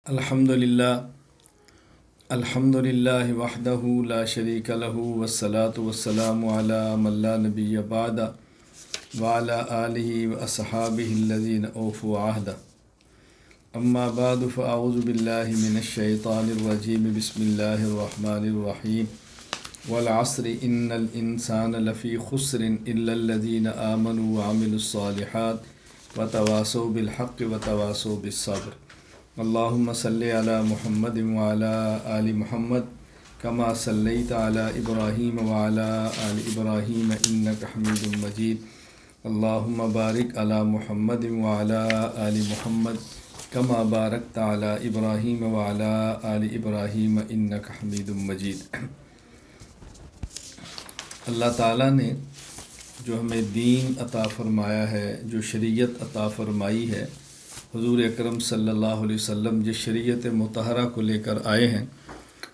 الحمدللہ وحدہ لا شریک لہ والصلاة والسلام علی من لا نبی بعد وعلی آلہ واصحابہ الذین اوفوا عہدہ اما بعد فاعوذ باللہ من الشیطان الرجیم بسم اللہ الرحمن الرحیم والعصر ان الانسان لفی خسر الا الذین آمنوا وعملوا الصالحات وتواصوا بالحق وتواصوا بالصبر اللہم صلی علی محمد وعلی آل محمد کما صلیت علی ابراہیم وعلی آل ابراہیم انک حمید مجید اللہم بارک علی محمد وعلی آل محمد کما بارکت علی ابراہیم وعلی آل ابراہیم انک حمید مجید۔ اللہ تعالیٰ نے جو ہمیں دین عطا فرمایا ہے، جو شریعت عطا فرمائی ہے، حضور اکرم صلی اللہ علیہ وسلم جس شریعت مطہرہ کو لے کر آئے ہیں،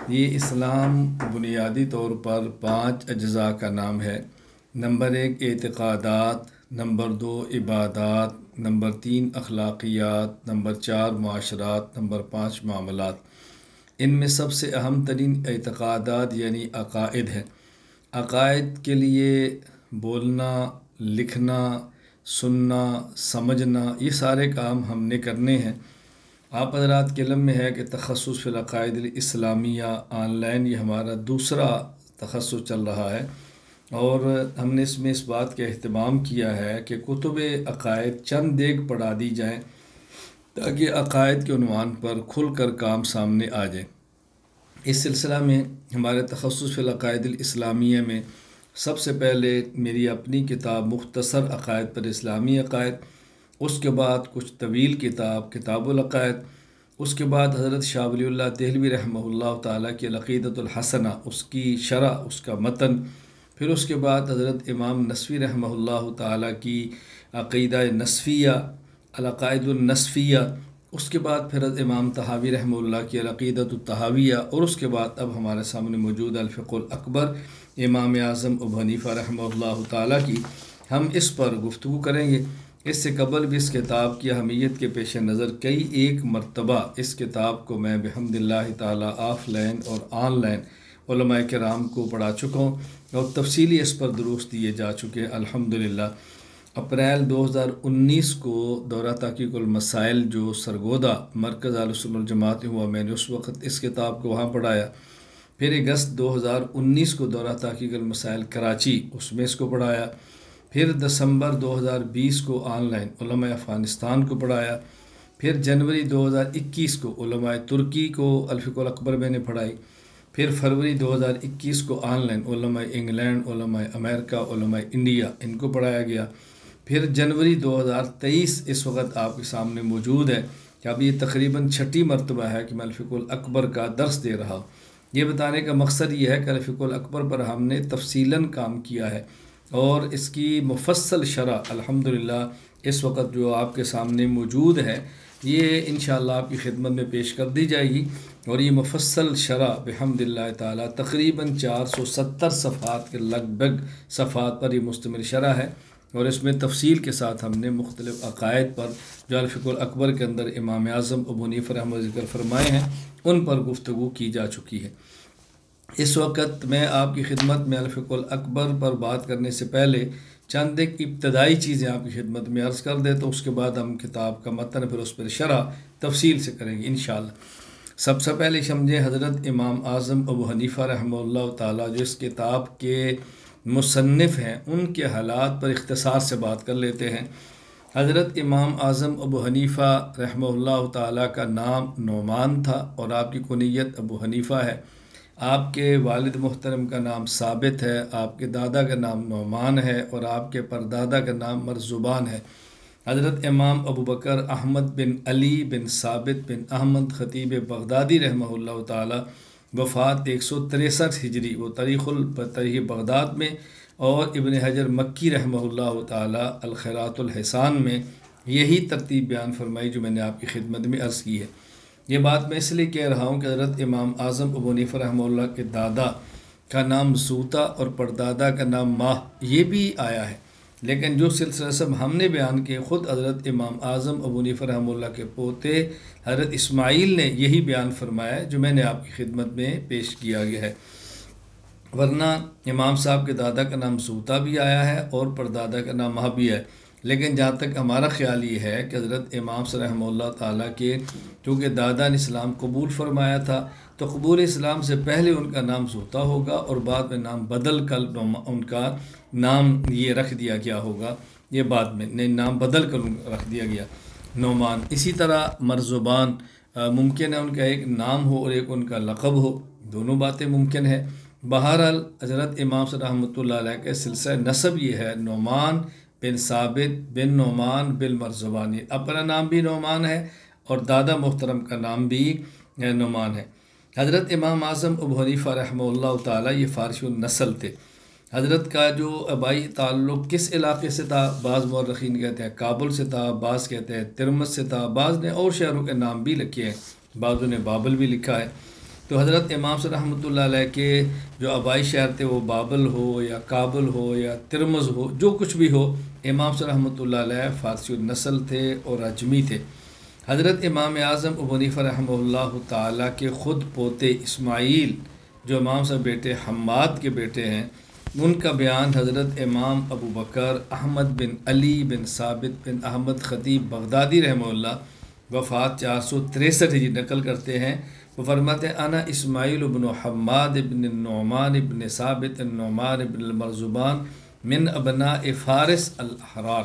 یہ اسلام بنیادی طور پر 5 اجزاء کا نام ہے۔ نمبر 1 اعتقادات، نمبر 2 عبادات، نمبر 3 اخلاقیات، نمبر 4 معاشرات، نمبر 5 معاملات۔ ان میں سب سے اہم ترین اعتقادات یعنی عقائد ہیں۔ عقائد کے لیے بولنا، لکھنا، سننا، سمجھنا، یہ سارے کام ہم نے کرنے ہیں۔ آپ حضرات کے علم میں ہے کہ تخصص فی العقائد الاسلامیہ آن لائن یہ ہمارا دوسرا تخصص چل رہا ہے، اور ہم نے اس میں اس بات کا اہتمام کیا ہے کہ کتب عقائد چند ایک پڑھا دی جائیں تاکہ عقائد کے عنوان پر کھل کر کام سامنے آ جائے۔ اس سلسلہ میں ہمارے تخصص فی العقائد الاسلامیہ میں سب سے پہلے میری اپنی کتاب مختصر عقائد پر اسلامی عقائد، اس کے بعد کچھ طویل کتاب العقائد، اس کے بعد حضرت شاہ ولی اللہ دہلوی رحمہ اللہ تعالیٰ کی العقیدۃ الحسنہ، اس کی شرح، اس کا متن، پھر اس کے بعد حضرت امام نصفی رحمہ اللہ تعالیٰ کی عقیدہ نصفیہ، العقائد النصفیہ، اس کے بعد پھر امام طحاوی رحمہ اللہ کی العقیدۃ الطحاویہ، اور اس کے بعد اب ہمارے سامنے موجود الفقہ الاکبر امام اعظم ابو حنیفہ رحمہ اللہ تعالیٰ کی۔ ہم اس پر گفتگو کریں گے۔ اس سے قبل بھی اس کتاب کی اہمیت کے پیش نظر کئی ایک مرتبہ اس کتاب کو میں بحمد اللہ تعالیٰ آف لائن اور آن لائن علماء کرام کو پڑھا چکا ہوں، اور تفصیلی اس پر دروس دیے جا چکے الحمدللہ۔ اپریل 2019 کو دورہ تحقیق المسائل جو سرگودا مرکز اہل سنت والجماعت ہوا، میں نے اس وقت اس کتاب کو وہاں پڑھایا۔ پھر اگست 2019 کو دورہ تحقیق المسائل کراچی، اس میں اس کو پڑھایا۔ پھر دسمبر 2020 کو آن لائن علماء افغانستان کو پڑھایا۔ پھر جنوری 2021 کو علماء ترکی کو الفقہ الاکبر میں نے پڑھائی۔ پھر فروری 2021 کو آن لائن علماء انگلینڈ، علماء امریکہ، علماء انڈیا، ان کو پڑھایا گیا۔ پھر جنوری 2023 اس وقت آپ کے سامنے موجود ہے کہ اب یہ تقریباً 6ٹھی مرتبہ ہے کہ میں الفقہ الاکبر کا درس دے رہا ہوں۔ یہ بتانے کا مقصد یہ ہے کہ الفقہ الاکبر پر ہم نے تفصیلاً کام کیا ہے، اور اس کی مفصل شرح الحمدللہ اس وقت جو آپ کے سامنے موجود ہے، یہ انشاءاللہ آپ کی خدمت میں پیش کر دی جائے گی۔ اور یہ مفصل شرح بحمد اللہ تعالیٰ تقریباً 470 صفحات کے لگ بھگ صفحات پر یہ مشتمل شرح ہے، اور اس میں تفصیل کے ساتھ ہم نے مختلف عقائد پر جو الفقہ الاکبر کے اندر امام اعظم ابو حنیفہ رحمہ اللہ ذکر فرمائے ہیں، ان پر گفتگو کی جا چکی ہے۔ اس وقت میں آپ کی خدمت میں الفقہ الاکبر پر بات کرنے سے پہلے چند ایک ابتدائی چیزیں آپ کی خدمت میں عرض کر دیتا ہوں، اس کے بعد ہم کتاب کا متن پھر اس پر شرح تفصیل سے کریں گے انشاءاللہ۔ سب سے پہلے سمجھیں حضرت امام اعظم ابو حنیفہ رحمہ اللہ تعالیٰ جو اس کتاب کے مصنف ہیں، ان کے حالات پر اختصار سے بات کر لیتے ہیں۔ حضرت امام اعظم ابو حنیفہ رحمہ اللہ تعالیٰ کا نام نعمان تھا، اور آپ کی کنیت ابو حنیفہ ہے۔ آپ کے والد محترم کا نام ثابت ہے، آپ کے دادا کا نام نعمان ہے، اور آپ کے پردادا کا نام مرزبان ہے۔ حضرت امام ابو بکر احمد بن علی بن ثابت بن احمد خطیب بغدادی رحمہ اللہ تعالی، وفات 163 ہجری، وہ تاریخ بغداد میں، اور ابن حجر مکی رحمہ اللہ تعالی الخیرات الحسان میں یہی ترتیب بیان فرمائی جو میں نے آپ کی خدمت میں عرض کی ہے۔ یہ بات میں اس لیے کہہ رہا ہوں کہ حضرت امام اعظم ابو حنیفہ رحمہ اللہ کے دادا کا نام زوتا اور پردادا کا نام ماہ، یہ بھی آیا ہے، لیکن جو سلسلہ سب ہم نے بیان کیے خود حضرت امام اعظم ابو حنیفہ رحمہ اللہ کے پوتے حضرت اسماعیل نے یہی بیان فرمایا ہے جو میں نے آپ کی خدمت میں پیش کیا گیا ہے۔ ورنہ امام صاحب کے دادا کا نام سوتا بھی آیا ہے اور پردادا کا نام مہبی ہے، لیکن جہاں تک ہمارا خیال یہ ہے کہ حضرت امام صلی رحمہ اللہ تعالیٰ کے چونکہ دادا نے اسلام قبول فرمایا تھا تو قبول اسلام سے پہلے ان کا نام سوتا ہوگا اور بعد میں نام بدل کر ان کا نام یہ رکھ دیا گیا ہوگا، یہ بعد میں نام بدل کر رکھ دیا گیا نعمان۔ اسی طرح مرزبان ممکن ہے ان کا ایک نام ہو اور ایک ان کا لقب ہو، دونوں باتیں ممکن ہے۔ بہرحال حضرت امام صلی رحمۃ اللہ علیہ کے سلسلہ نسب یہ ہے نعمان بن ثابت بن نعمان بن مرزبانی، اپنا نام بھی نعمان ہے اور دادا محترم کا نام بھی نعمان ہے۔ حضرت امام اعظم ابو حنیفہ رحمہ اللہ تعالیٰ یہ فارسی النسل تھے۔ حضرت کا جو آبائی تعلق کس علاقے سے تھا، بعض مورخین کہتے ہیں کابل سے تھا، بعض کہتے ہیں ترمذ سے تھا، بعض نے اور شہروں کے نام بھی لکھے ہیں، بعضوں نے بابل بھی لکھا ہے۔ تو حضرت امام صلی رحمۃ اللہ علیہ کے جو آبائی شہر تھے وہ بابل ہو یا کابل ہو یا ترمذ ہو، جو کچھ بھی ہو، امام صلی رحمۃ اللہ علیہ فارسی النسل تھے اور اجمی تھے۔ حضرت امام اعظم ابو حنیفہ رحمہ اللہ تعالیٰ کے خود پوتے اسماعیل جو امام صاحب بیٹے حماد کے بیٹے ہیں، ان کا بیان حضرت امام ابو بکر احمد بن علی بن ثابت بن احمد خطیب بغدادی رحمہ اللہ وفات 463 ہجری نقل کرتے ہیں۔ وہ فرماتے ہیں انا اسماعیل بن حماد بن النعمان بن ثابت النعمان بن المرزبان من ابناء فارس الاحرار،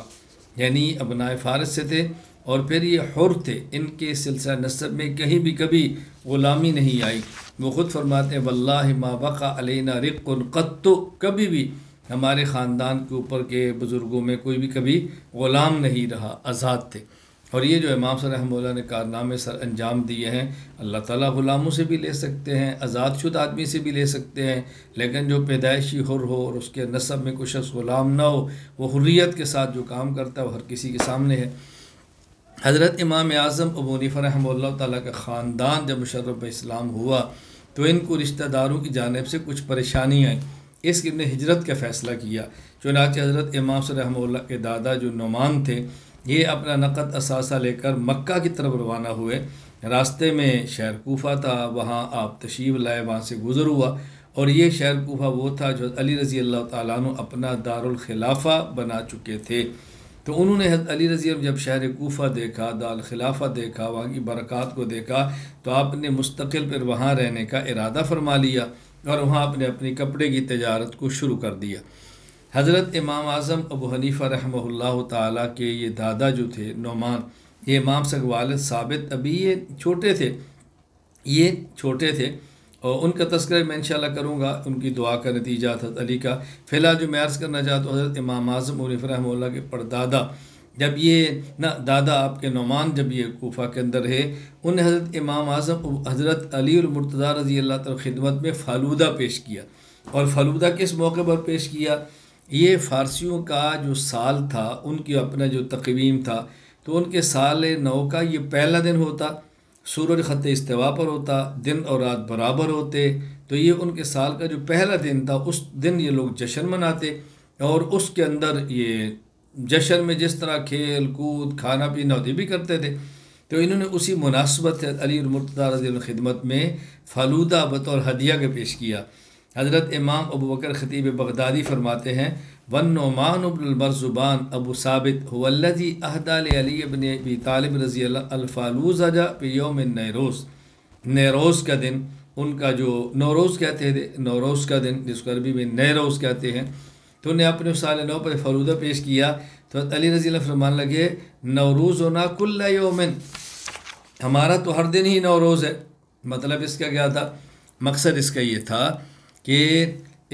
یعنی ابناء فارس سے تھے اور پھر یہ حر تھے، ان کے سلسلہ نسب میں کہیں بھی کبھی غلامی نہیں آئی۔ وہ خود فرماتے ہیں واللہ ما بقى علینا رق قط، کبھی بھی ہمارے خاندان کے اوپر کے بزرگوں میں کوئی بھی کبھی غلام نہیں رہا، آزاد تھے۔ اور یہ جو امام صلی رحمہ اللہ نے کارنامے سر انجام دیے ہیں، اللہ تعالیٰ غلاموں سے بھی لے سکتے ہیں، آزاد شدہ آدمی سے بھی لے سکتے ہیں، لیکن جو پیدائشی حر ہو اور اس کے نسب میں کوئی شخص غلام نہ ہو، وہ حریت کے ساتھ جو کام کرتا ہے وہ ہر کسی کے سامنے ہے۔ حضرت امام اعظم ابو حنیفہ رحمہ اللہ تعالیٰ کا خاندان جب مشرف اسلام ہوا تو ان کو رشتہ داروں کی جانب سے کچھ پریشانی آئی، اس لیے انہیں ہجرت کا فیصلہ کیا۔ چنانچہ حضرت امام صلی رحمہ اللہ کے دادا جو نعمان تھے، یہ اپنا نقد اثاثہ لے کر مکہ کی طرف روانہ ہوئے۔ راستے میں شہر کوفہ تھا، وہاں آپ تشریف لائے، وہاں سے گزر ہوا، اور یہ شہر کوفہ وہ تھا جو علی رضی اللہ تعالیٰ عنہ اپنا دارالخلافہ بنا چکے تھے۔ تو انہوں نے حضرت علی رضی اللہ جب شہر کوفہ دیکھا، دارالخلافہ دیکھا، وہاں کی برکات کو دیکھا، تو آپ نے مستقل پر وہاں رہنے کا ارادہ فرما لیا اور وہاں اپنی کپڑے کی تجارت کو شروع کر دیا۔ حضرت امام اعظم ابو حنیفہ رحمہ اللہ تعالیٰ کے یہ دادا جو تھے نعمان، یہ امام صاحب والد ثابت ابھی یہ چھوٹے تھے اور ان کا تذکرہ میں انشاءاللہ کروں گا، ان کی دعا کا نتیجہ حضرت علی کا۔ فی الحال جو میں عرض کرنا چاہتا ہوں، حضرت امام اعظم ابو حنیفہ رحمہ اللہ کے پردادا جب دادا آپ کے نعمان جب یہ کوفہ کے اندر رہے، انہوں نے حضرت امام اعظم حضرت علی المرتضیٰ رضی اللہ تعالیٰ خدمت میں فالودہ پیش کیا۔ اور فالودہ کس موقع پر پیش کیا؟ یہ فارسیوں کا جو سال تھا، ان کی اپنا جو تقویم تھا، تو ان کے سال نو کا یہ پہلا دن ہوتا، سورج خط استوا پر ہوتا، دن اور رات برابر ہوتے، تو یہ ان کے سال کا جو پہلا دن تھا، اس دن یہ لوگ جشن مناتے اور اس کے اندر یہ جشن میں جس طرح کھیل کود کھانا پینا ہوتی بھی کرتے تھے۔ تو انہوں نے اسی مناسبت سے علی المرتضیٰ رضی اللہ خدمت میں فالودہ بطور ہدیہ کے پیش کیا۔ حضرت امام ابو بکر خطیب بغدادی فرماتے ہیں وَالنُّعْمَانُ بْنُ الْمَرْزُبَانِ ابو ثابت هو الذي اهدى لعلی بن ابی طالب رضی اللہ الفالوزہ فی یوم النیروز، نیروز کا دن، ان کا جو نوروز کہتے تھے، نوروز کا دن جس کو عربی میں نیروز کہتے ہیں، تو انہیں اپنے سال نو پر فالودہ پیش کیا۔ تو علی رضی اللہ فرمان لگے نوروزنا کل یومن، ہمارا تو ہر دن ہی نوروز ہے۔ مطلب اس کا کیا تھا؟ مقصد اس کا یہ تھا کہ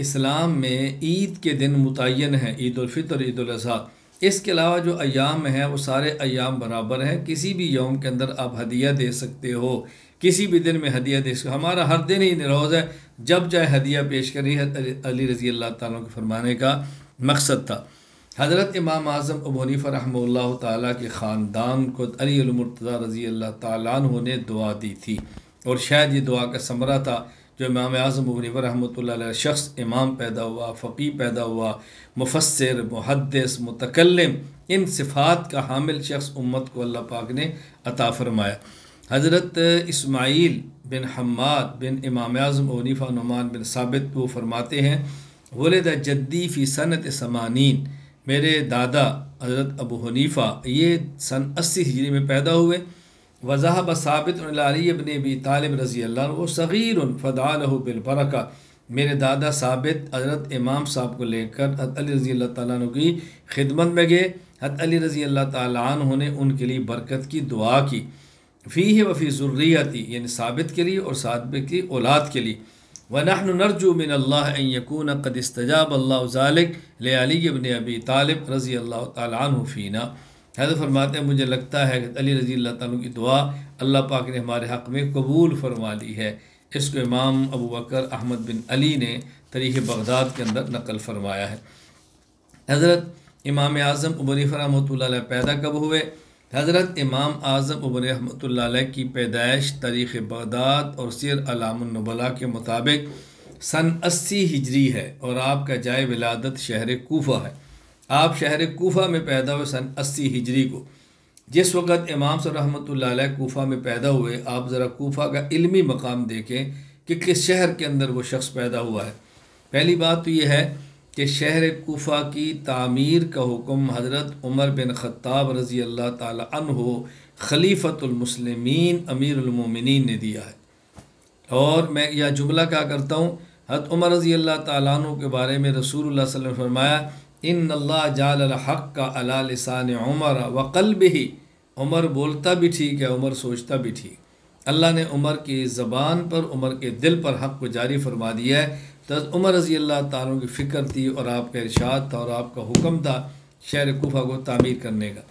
اسلام میں عید کے دن متعین ہیں، عید الفطر، عید الاضحیٰ، اس کے علاوہ جو ایام ہیں وہ سارے ایام برابر ہیں، کسی بھی یوم کے اندر آپ ہدیہ دے سکتے ہو، کسی بھی دن میں ہدیہ دے سکتے ہو، ہمارا ہر دن ہی نوروز ہے، جب چاہے ہدیہ پیش کری ہے۔ علی رضی اللہ تعالیٰ کے فرمانے کا مقصد تھا۔ حضرت امام اعظم ابو حنیفہ رحمہ اللہ تعالیٰ کے خاندان کو علی المرتضیٰ رضی اللہ تعالیٰ عنہ نے دعا دی تھی، اور شاید یہ دعا کا ثمرہ تھا جو امام اعظم ابو حنیفہ رحمۃ اللہ علیہ شخص امام پیدا ہوا، فقیہ پیدا ہوا، مفسر، محدث، متکلم، ان صفات کا حامل شخص امت کو اللہ پاک نے عطا فرمایا۔ حضرت اسماعیل بن حماد بن امام اعظم ابو حنیفہ نعمان بن ثابت وہ فرماتے ہیں ولد جدی فی سنت 80، میرے دادا حضرت ابو حنیفہ یہ سن 80 ہجری میں پیدا ہوئے۔ وذهب ثابت علی ابن ابی طالب رضی اللہ عنہ وہ صغیر فدعا له بالبرکہ، میرے دادا ثابت حضرت امام صاحب کو لے کر حضرت علی رضی اللہ تعالیٰ عنہ کی خدمت میں گئے۔ حضرت علی رضی اللہ تعالیٰ عنہ نے ان کے لیے برکت کی دعا کی، فیہ وفی ذریتی، یعنی ثابت کے لیے اور ثابت کی اولاد کے لیے۔ وَنَحْنُ نَرْجُو مِنَ اللَّهِ أَن يَكُونَ قَدْ اسْتَجَابَ اللَّهُ ذَلِكَ لِعَلِيِّ بْنِ أَبِي طالب رضی اللہ تعالیٰ عنہ فینا۔ حضرت فرماتے ہیں مجھے لگتا ہے کہ علی رضی اللہ تعالیٰ کی دعا اللہ پاک نے ہمارے حق میں قبول فرما لی ہے۔ اس کو امام ابو بکر احمد بن علی نے تاریخ بغداد کے اندر نقل فرمایا ہے۔ حضرت امام اعظم ابو حنیفہ رحمۃ اللہ علیہ پیدا کب ہوئے؟ حضرت امام اعظم ابو حنیفہ رحمۃ اللہ علیہ کی پیدائش تاریخ بغداد اور سیر اعلام النبلاء کے مطابق سن 80 ہجری ہے، اور آپ کا جائے ولادت شہر کوفہ ہے۔ آپ شہر کوفہ میں پیدا ہوئے سن 80 ہجری کو۔ جس وقت امام صاحب رحمۃ اللہ علیہ کوفہ میں پیدا ہوئے، آپ ذرا کوفہ کا علمی مقام دیکھیں کہ کس شہر کے اندر وہ شخص پیدا ہوا ہے۔ پہلی بات تو یہ ہے کہ شہر کوفہ کی تعمیر کا حکم حضرت عمر بن خطاب رضی اللہ تعالی عنہ خلیفۃ المسلمین امیر المومنین نے دیا ہے۔ اور میں یہ جملہ کہا کرتا ہوں، حضرت عمر رضی اللہ تعالیٰ عنہ کے بارے میں رسول اللہ صلی اللہ علیہ وسلم نے فرمایا ان اللہ جعل الحق علی لسان عمر وقلبہ، عمر بولتا بھی ٹھیک ہے، عمر سوچتا بھی ٹھیک۔ اللہ نے عمر کی زبان پر، عمر کے دل پر حق کو جاری فرما دیا ہے۔ تو عمر رضی اللہ تعالیٰ کی فکر تھی اور آپ کا ارشاد تھا اور آپ کا حکم تھا شہر کوفہ کو تعمیر کرنے کا۔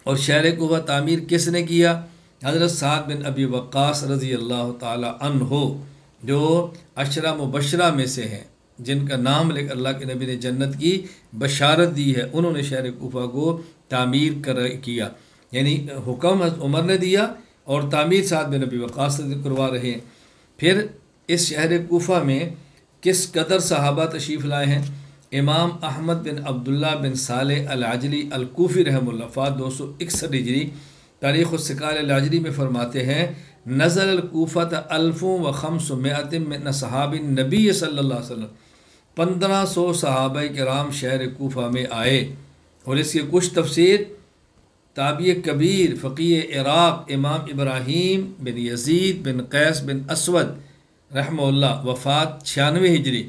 اور شہر کوفہ تعمیر کس نے کیا؟ حضرت سعد بن ابی وقاص رضی اللہ تعالی عنہ، جو عشرہ مبشرہ میں سے ہیں، جن کا نام لے کر اللہ کے نبی نے جنت کی بشارت دی ہے، انہوں نے شہر کوفہ کو تعمیر کیا، یعنی حکم حضرت عمر نے دیا اور تعمیر سعد بن ابی وقاص سے کروا رہے ہیں۔ پھر اس شہر کوفہ میں کس قدر صحابہ تشریف لائے ہیں؟ امام احمد بن عبداللہ بن صالح العجلی الکوفی رحمہ اللہ وفات 261 ہجری تاریخ الثقال العجلی میں فرماتے ہیں نزل الکوفۃ 1500 من صحاب النبی صلی اللہ علیہ وسلم، 1500 صحابہ کرام شہر کوفہ میں آئے۔ اور اس کی کچھ تفسیر تابعی کبیر فقیہ عراق امام ابراہیم بن یزید بن قیس بن اسود رحمہ اللہ وفات 96 ہجری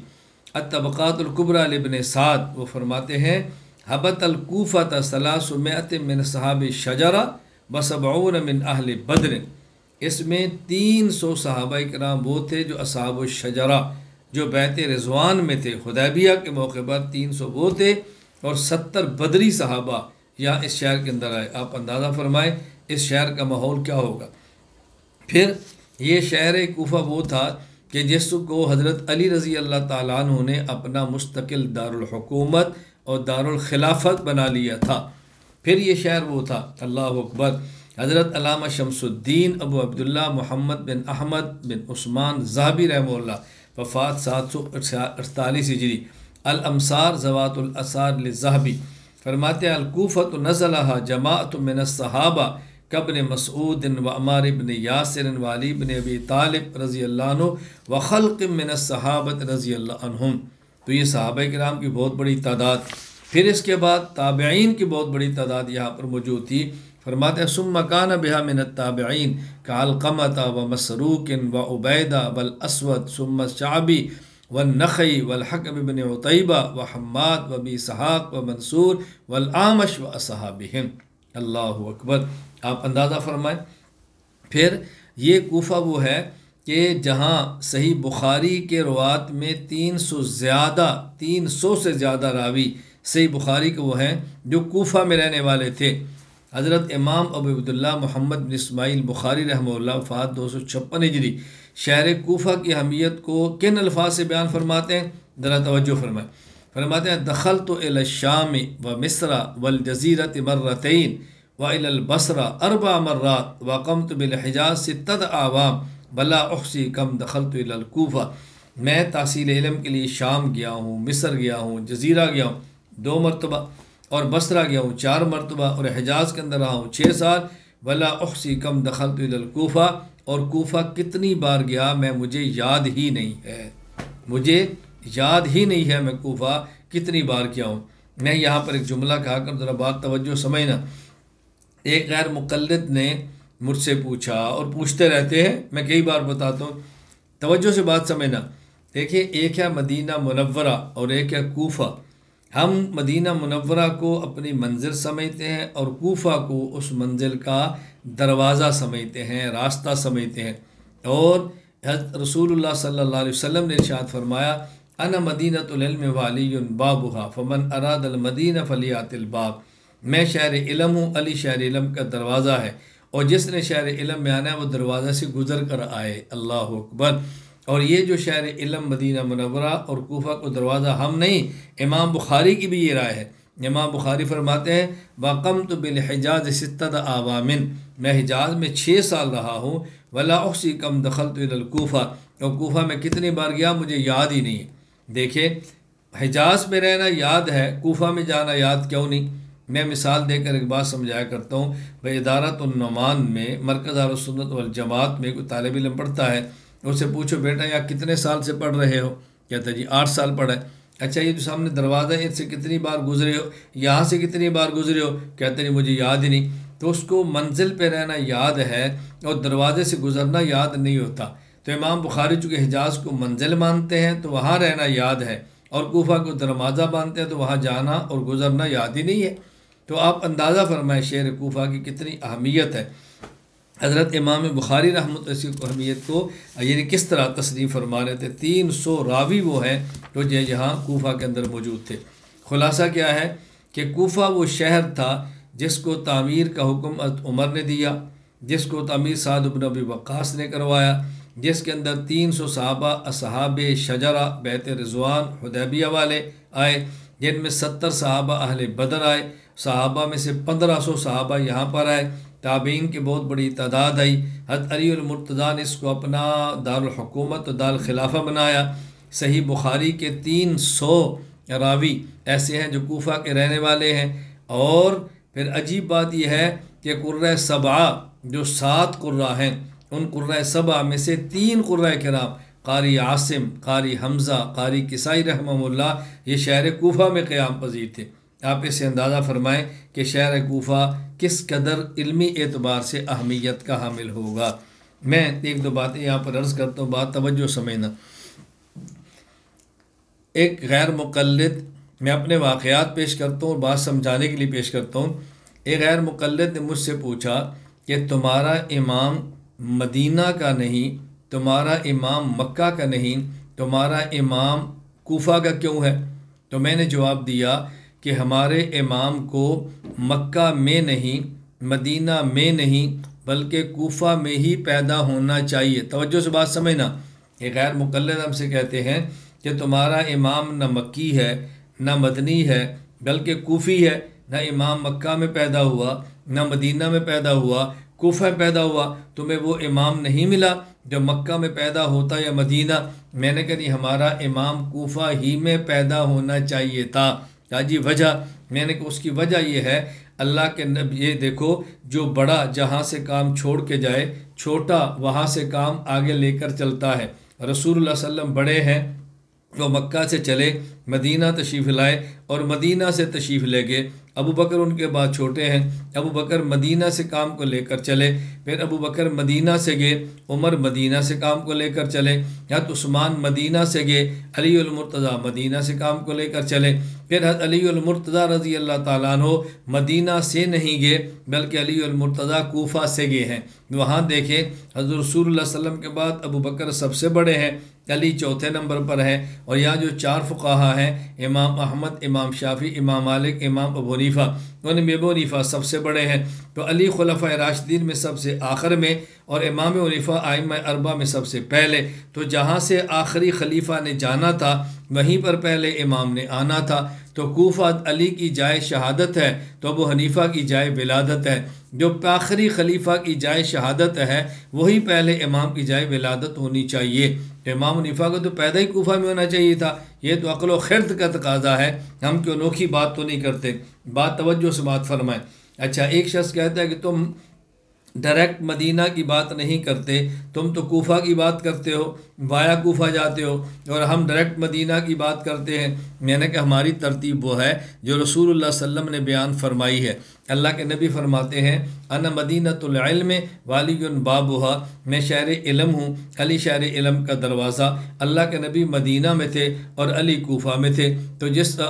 الطبقات الکبریٰ لابن سعد وہ فرماتے ہیں حبت الکوفۃ 300 من صحاب الشجرہ و70 من اہل بدر، اس میں 300 صحابہ کرام وہ تھے جو اصحاب الشجرہ جو بیعت رضوان میں تھے، حدیبیہ کے موقع پر 300 وہ تھے، اور 70 بدری صحابہ یہاں اس شہر کے اندر آئے۔ آپ اندازہ فرمائیں اس شہر کا ماحول کیا ہوگا۔ پھر یہ شہر کوفہ وہ تھا کہ جس کو حضرت علی رضی اللہ تعالیٰ عنہ نے اپنا مستقل دارالحکومت اور دارالخلافت بنا لیا تھا۔ پھر یہ شہر وہ تھا، اللہ اکبر، حضرت علامہ شمس الدین ابو عبداللہ محمد بن احمد بن عثمان ذہبی رحمہ اللہ وفات 748 ہجری الامصار ذوات الاثار للذہبی فرماتے ہیں الکوفۃ نزلہا جماعت من الصحابہ کابن مسعود و عمار بن یاسر و علی بن ابی طالب رضی اللہ عنہ و خلق من الصحابۃ رضی اللہ عنہم، تو یہ صحابہ کرام کی بہت بڑی تعداد۔ پھر اس کے بعد تابعین کی بہت بڑی تعداد یہاں پر موجود تھی۔ فرماتے ہیں ثم کان بها من التابعین کعلقمۃ و مسروق و عبیدہ والاسود ثم الشعبی والنخعی والحکم بن عتیبہ و حماد و ابی اسحاق و منصور والاعمش و اصحابہم، اللہ اکبر۔ آپ اندازہ فرمائیں۔ پھر یہ کوفہ وہ ہے کہ جہاں صحیح بخاری کے روات میں 300 سے زیادہ راوی صحیح بخاری کے وہ ہیں جو کوفہ میں رہنے والے تھے۔ حضرت امام ابو عبداللہ محمد بن اسماعیل بخاری رحمہ اللہ وفات 256 ہجری شہر کوفہ کی اہمیت کو کن الفاظ سے بیان فرماتے ہیں؟ ذرا توجہ فرمائیں۔ فرماتے ہیں دخلت الی الشام و مصر والجزیرۃ مرتین وإلى البصرة 4 مرات وقمت بالحجاز 6 أعوام بلا احصی کم دخلت الی الکوفہ، میں تحصیل علم کے لیے شام گیا ہوں، مصر گیا ہوں، جزیرہ گیا ہوں 2 مرتبہ، اور بصرہ گیا ہوں 4 مرتبہ، اور حجاز کے اندر رہا ہوں 6 سال۔ ولا احصی کم دخلت الی الکوفہ، اور کوفہ کتنی بار گیا مجھے یاد ہی نہیں ہے، مجھے یاد ہی نہیں ہے میں کوفہ کتنی بار کیا ہوں۔ میں یہاں پر ایک جملہ کہا کر ذرا بات توجہ سمجھنا۔ ایک غیر مقلد نے مجھ سے پوچھا، اور پوچھتے رہتے ہیں، میں کئی بار بتاتا ہوں، توجہ سے بات سمجھنا۔ دیکھیں، ایک ہے مدینہ منورہ اور ایک ہے کوفہ۔ ہم مدینہ منورہ کو اپنی منزل سمجھتے ہیں، اور کوفہ کو اس منزل کا دروازہ سمجھتے ہیں، راستہ سمجھتے ہیں۔ اور حضرت رسول اللہ صلی اللہ علیہ وسلم نے ارشاد فرمایا، انا مدینۃ العلم وعلی بابھا فمن اراد المدینہ فلیات الباب، میں شہر علم ہوں، علی شہر علم کا دروازہ ہے، اور جس نے شہر علم میں آنا ہے وہ دروازہ سے گزر کر آئے۔ اللہ اکبر۔ اور یہ جو شہر علم مدینہ منورہ اور کوفہ کو دروازہ ہم نہیں، امام بخاری کی بھی یہ رائے ہے۔ امام بخاری فرماتے ہیں، وَقَمْتُ بِالْحِجَازِ 6 أعوام، میں حجاز میں 6 سال رہا ہوں، وَلَا أُحْصِي كَمْ دَخَلْتُ إِلَى الْكُوفَةِ، اور کوفہ میں کتنی بار گیا مجھے یاد ہی نہیں ہے۔ دیکھیں، حجاز میں رہنا یاد ہے، کوفہ میں جانا یاد کیوں نہیں؟ میں مثال دے کر ایک بات سمجھایا کرتا ہوں۔ ادارۃ النعمان میں مرکز اہل سنت والجماعت میں کوئی طالب علم پڑھتا ہے، اس سے پوچھو بیٹا یہاں کتنے سال سے پڑھ رہے ہو؟ کہتا ہے جی 8 سال پڑھا ہے۔ اچھا یہ جو سامنے دروازہ ہے اس سے کتنی بار گزرے ہو؟ یہاں سے کتنی بار گزرے ہو؟ کہتے ہیں مجھے یاد ہی نہیں۔ تو اس کو منزل پہ رہنا یاد ہے اور دروازے سے گزرنا یاد نہیں ہوتا۔ تو امام بخاری چونکہ حجاز کو منزل مانتے ہیں تو وہاں رہنا یاد ہے، اور کوفہ کو دروازہ مانتے ہیں تو وہاں جانا اور گزرنا یاد ہی نہیں ہے۔ تو آپ اندازہ فرمائیں شہر کوفہ کی کتنی اہمیت ہے۔ حضرت امام بخاری رحمۃ اللہ علیہ اہمیت کو یعنی کس طرح تصنیف فرما رہے تھے۔ 300 راوی وہ ہیں جو یہاں کوفہ کے اندر موجود تھے۔ خلاصہ کیا ہے کہ کوفہ وہ شہر تھا جس کو تعمیر کا حکم حضرت عمر نے دیا، جس کو تعمیر سعد بن ابی وقاص نے کروایا، جس کے اندر 300 صحابہ اصحاب شجرہ بیت رضوان حدیبیہ والے آئے، جن میں 70 صحابہ اہل بدر آئے، صحابہ میں سے 1500 صحابہ یہاں پر آئے، تابعین کی بہت بڑی تعداد آئی۔ حضرت علی المرتضیٰ نے اس کو اپنا دارالحکومت و دارالخلافہ بنایا۔ صحیح بخاری کے 300 راوی ایسے ہیں جو کوفہ کے رہنے والے ہیں۔ اور پھر عجیب بات یہ ہے کہ قرۂ سبعہ جو 7 قرہ ہیں، ان قرۂ سبعہ میں سے 3 قرۂ کرام قاری عاصم، قاری حمزہ، قاری کسائی رحمہ اللہ یہ شہر کوفہ میں قیام پذیر تھے۔ آپ اسے اندازہ فرمائیں کہ شہر کوفہ کس قدر علمی اعتبار سے اہمیت کا حامل ہوگا۔ میں 1-2 باتیں یہاں پر عرض کرتا ہوں، بات توجہ سمجھنا۔ ایک غیر مقلد، میں اپنے واقعات پیش کرتا ہوں اور بات سمجھانے کے لیے پیش کرتا ہوں۔ ایک غیر مقلد نے مجھ سے پوچھا کہ تمہارا امام مدینہ کا نہیں، تمہارا امام مکہ کا نہیں، تمہارا امام کوفہ کا کیوں ہے؟ تو میں نے جواب دیا کہ ہمارے امام کو مکہ میں نہیں، مدینہ میں نہیں، بلکہ کوفہ میں ہی پیدا ہونا چاہیے۔ توجہ سے بات سمجھنا۔ یہ غیر مقلد ہم سے کہتے ہیں کہ تمہارا امام نہ مکی ہے نہ مدنی ہے بلکہ کوفی ہے، نہ امام مکہ میں پیدا ہوا نہ مدینہ میں پیدا ہوا، کوفہ میں پیدا ہوا، تمہیں وہ امام نہیں ملا جو مکہ میں پیدا ہوتا یا مدینہ؟ میں نے کہا نہیں، ہمارا امام کوفہ ہی میں پیدا ہونا چاہیے تھا۔ کہا جی وجہ؟ میں نے کہا اس کی وجہ یہ ہے، اللہ کے نبی، یہ دیکھو جو بڑا جہاں سے کام چھوڑ کے جائے، چھوٹا وہاں سے کام آگے لے کر چلتا ہے۔ رسول اللہ صلی اللہ علیہ وسلم بڑے ہیں، وہ مکہ سے چلے مدینہ تشریف لائے اور مدینہ سے تشریف لے گئے۔ ابو بکر ان کے بعد چھوٹے ہیں، ابو بکر مدینہ سے کام کو لے کر چلے، پھر ابو بکر مدینہ سے گئے، عمر مدینہ سے کام کو لے کر چلے، حضرت عثمان مدینہ سے گئے، علی المرتضیٰ مدینہ سے کام کو لے کر چلے، پھر حضرت علی المرتضیٰ رضی اللہ تعالیٰ عنہ مدینہ سے نہیں گئے بلکہ علی المرتضیٰ کوفہ سے گئے ہیں۔ وہاں دیکھیں حضرت رسول اللہ صلی اللہ علیہ وسلم کے بعد ابو بکر سب سے بڑے ہیں، علی چوتھے نمبر پر ہے، اور یہاں جو 4 فقہا ہیں، امام احمد، امام شافعی، امام مالک، امام ابو حنیفہ، انہیں میں ابو حنیفہ سب سے بڑے ہیں، تو علی خلفۂ راشدین میں سب سے آخر میں، اور امام ابو حنیفہ ائمہ اربعہ میں سب سے پہلے۔ تو جہاں سے آخری خلیفہ نے جانا تھا وہیں پر پہلے امام نے آنا تھا۔ تو تو کوفہ علی کی جائے شہادت ہے تو ابو حنیفہ کی جائے ولادت ہے۔ جو آخری خلیفہ کی جائے شہادت ہے وہی پہلے امام کی جائے ولادت ہونی چاہیے۔ تو امام حنیفہ کو تو پیدا ہی کوفہ میں ہونا چاہیے تھا۔ یہ تو عقل و خرد کا تقاضا ہے، ہم کوئی انوکھی بات تو نہیں کرتے۔ بات توجہ سے بات فرمائیں۔ اچھا، ایک شخص کہتا ہے کہ تم ڈائریکٹ مدینہ کی بات نہیں کرتے، تم تو کوفہ کی بات کرتے ہو، وایا کوفہ جاتے ہو، اور ہم ڈائریکٹ مدینہ کی بات کرتے ہیں۔ میں نے کہا ہماری ترتیب وہ ہے جو رسول اللہ صلی اللہ علیہ وسلم نے بیان فرمائی ہے۔ اللہ کے نبی فرماتے ہیں انا مدینۃ العلم والی بابھا، میں شہر علم ہوں، علی شہر علم کا دروازہ۔ اللہ کے نبی مدینہ میں تھے اور علی کوفہ میں تھے۔ تو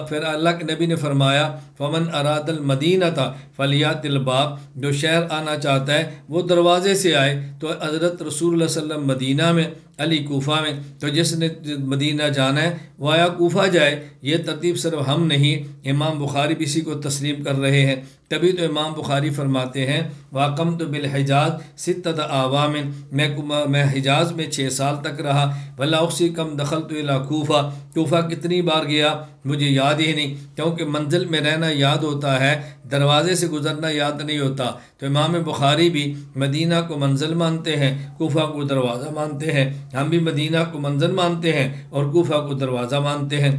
پھر اللہ کے نبی نے فرمایا فمن اراد المدینۃ فلیات الباب، جو شہر آنا چاہتا ہے وہ دروازے سے آئے۔ تو حضرت رسول اللہ صلی اللہ علیہ وسلم مدینہ میں، علی کوفہ میں، تو جس نے مدینہ جانا ہے وہ آیا کوفہ جائے۔ یہ ترتیب صرف ہم نہیں، امام بخاری بھی اسی کو تسلیم کر رہے ہیں۔ تبھی تو امام بخاری فرماتے ہیں واقمت بالحجاز ستۃ اعوام، میں حجاز میں 6 سال تک رہا۔ ولا احصی کم دخلت الی کوفہ، کوفہ کتنی بار گیا مجھے یاد ہی نہیں، کیونکہ منزل میں رہنا یاد ہوتا ہے، دروازے سے گزرنا یاد نہیں ہوتا۔ تو امام بخاری بھی مدینہ کو منزل مانتے ہیں، کوفہ کو دروازہ مانتے ہیں۔ ہم بھی مدینہ کو منزل مانتے ہیں اور کوفہ کو دروازہ مانتے ہیں۔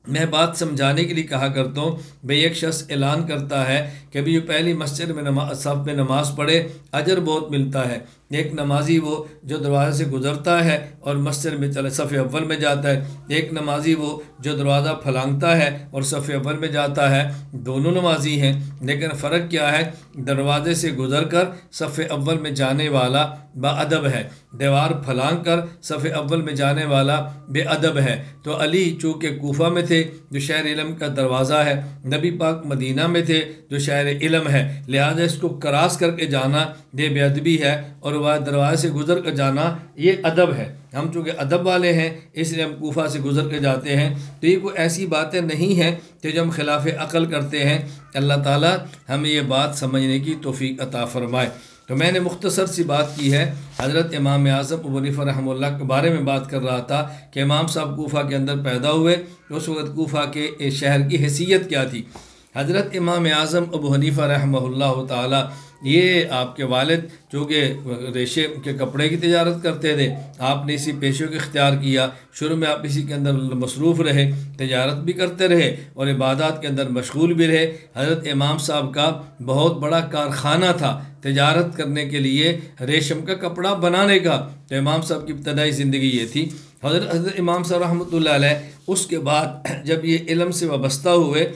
میں بات سمجھانے کے لیے کہا کرتا ہوں، بھئی ایک شخص اعلان کرتا ہے کہ بھی پہلی مسجد میں صف میں نماز پڑھے، اجر بہت ملتا ہے۔ ایک نمازی وہ جو دروازے سے گزرتا ہے اور مسجد میں چلے صف اول میں جاتا ہے، ایک نمازی وہ جو دروازہ پھلانگتا ہے اور صف اول میں جاتا ہے۔ دونوں نمازی ہیں، لیکن فرق کیا ہے؟ دروازے سے گزر کر صف اول میں جانے والا با ادب ہے، دیوار پھلانگ کر صف اول میں جانے والا بے ادب ہے۔ تو علی چونکہ کوفہ میں تھے جو شہر علم کا دروازہ ہے، نبی پاک مدینہ میں تھے جو شہر علم ہے، لہذا اس کو کراس کر کے جانا یہ بے ادبی ہے، اور وہ دروازے سے گزر کر جانا یہ ادب ہے۔ ہم چونکہ ادب والے ہیں اس لیے ہم کوفہ سے گزر کے جاتے ہیں۔ تو یہ کوئی ایسی باتیں نہیں ہیں کہ جو ہم خلاف عقل کرتے ہیں۔ اللہ تعالیٰ ہمیں یہ بات سمجھنے کی توفیق عطا فرمائے۔ تو میں نے مختصر سی بات کی ہے، حضرت امام اعظم ابو حنیفہ رحمہ اللہ کے بارے میں بات کر رہا تھا کہ امام صاحب کوفہ کے اندر پیدا ہوئے، اس وقت کوفہ کے شہر کی حیثیت کیا تھی۔ حضرت امام اعظم ابو حنیفہ رحمہ اللہ تعالیٰ، یہ آپ کے والد چونکہ ریشے کے کپڑے کی تجارت کرتے تھے، آپ نے اسی پیشے کو اختیار کیا، شروع میں آپ اسی کے اندر مصروف رہے، تجارت بھی کرتے رہے اور عبادات کے اندر مشغول بھی رہے۔ حضرت امام صاحب کا بہت بڑا کارخانہ تھا تجارت کرنے کے لیے، ریشم کا کپڑا بنانے کا۔ تو امام صاحب کی ابتدائی زندگی یہ تھی۔ حضرت امام صاحب رحمۃ اللہ علیہ اس کے بعد جب یہ علم سے وابستہ ہوئے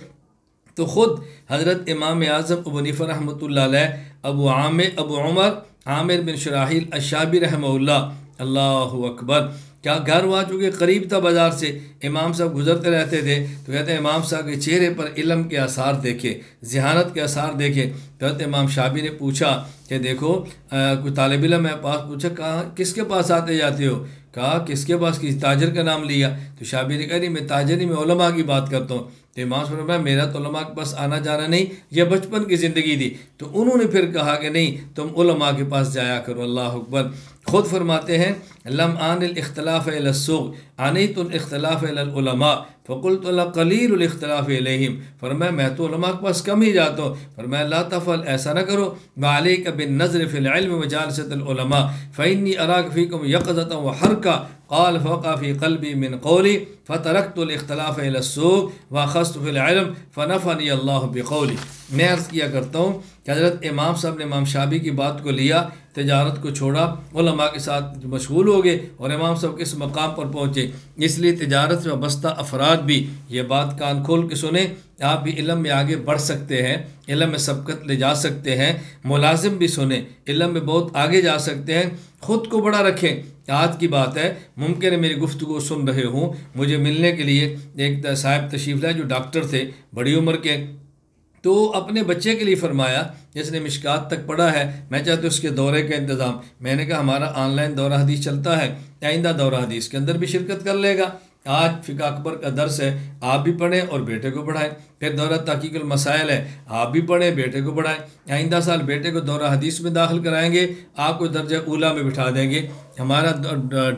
تو خود حضرت امام اعظم ابو حنیفہ رحمۃ اللہ علیہ ابو عمر عامر بن شراحیل الشعبی رحمہ اللہ، اللہ اکبر، کیا گھر ہوا چونکہ قریب تھا بازار سے، امام صاحب گزرتے رہتے تھے تو کہتے ہیں امام صاحب کے چہرے پر علم کے آثار دیکھے، ذہانت کے آثار دیکھے۔ تو حضرت امام شعبی نے پوچھا کہ دیکھو کوئی طالب علم ہے پاس، پوچھا کہاں کس کے پاس آتے جاتے ہو؟ کہا کس کے پاس؟ کسی تاجر کا نام لیا۔ تو شعبی نے کہا نہیں میں تاجر نہیں، میں علماء کی بات کرتا ہوں۔ تو امام صاحب نے فرمایا میرا تو علماء کے پاس آنا جانا نہیں، یہ بچپن کی زندگی تھی۔ تو انہوں نے پھر کہا کہ نہیں تم علماء کے پاس جایا کرو، اللہ اکبر۔ خود فرماتے ہیں لم آن الاختلاف الی السوق آنیت الاختلاف الی العلماء فقلت قلیل الاختلاف الیہم، فرمایا میں تو علماء کے پاس کم ہی جاتا ہوں، فرمایا لا تفعل، ایسا نہ کرو، وعلیک بالنظر فی العلم وجالسۃ العلماء فانی اراک فیکم یقظۃ وحرکۃ، قال فوقع فی قلبی من قولی فترکت الاختلاف الی السوق واخذت فی العلم فنفعنی اللہ بقولی۔ میں عرض کیا کرتا ہوں کہ حضرت امام صاحب نے امام شعبی کی بات کو لیا، تجارت کو چھوڑا، علماء کے ساتھ مشغول ہو گئے اور امام صاحب کس مقام پر پہنچے۔ اس لیے تجارت میں وابستہ افراد بھی یہ بات کان کھول کے سنیں، آپ بھی علم میں آگے بڑھ سکتے ہیں، علم میں سبقت لے جا سکتے ہیں۔ ملازم بھی سنیں، علم میں بہت آگے جا سکتے ہیں، خود کو بڑا رکھیں۔ آج کی بات ہے، ممکن ہے میری گفتگو سن رہے ہوں، مجھے ملنے کے لیے ایک صاحب تشریف لائے جو ڈاکٹر تھے بڑی عمر کے، تو اپنے بچے کے لیے فرمایا جس نے مشکات تک پڑھا ہے میں چاہتا ہوں اس کے دورے کا انتظام۔ میں نے کہا ہمارا آن لائن دورہ حدیث چلتا ہے، آئندہ دورہ حدیث کے اندر بھی شرکت کر لے گا۔ آج فقہ اکبر کا درس ہے، آپ بھی پڑھیں اور بیٹے کو پڑھائیں۔ پھر دورہ تحقیق المسائل ہے، آپ بھی پڑھیں بیٹے کو پڑھائیں۔ آئندہ سال بیٹے کو دورہ حدیث میں داخل کرائیں گے، آپ کو درجہ اولیٰ میں بٹھا دیں گے۔ ہمارا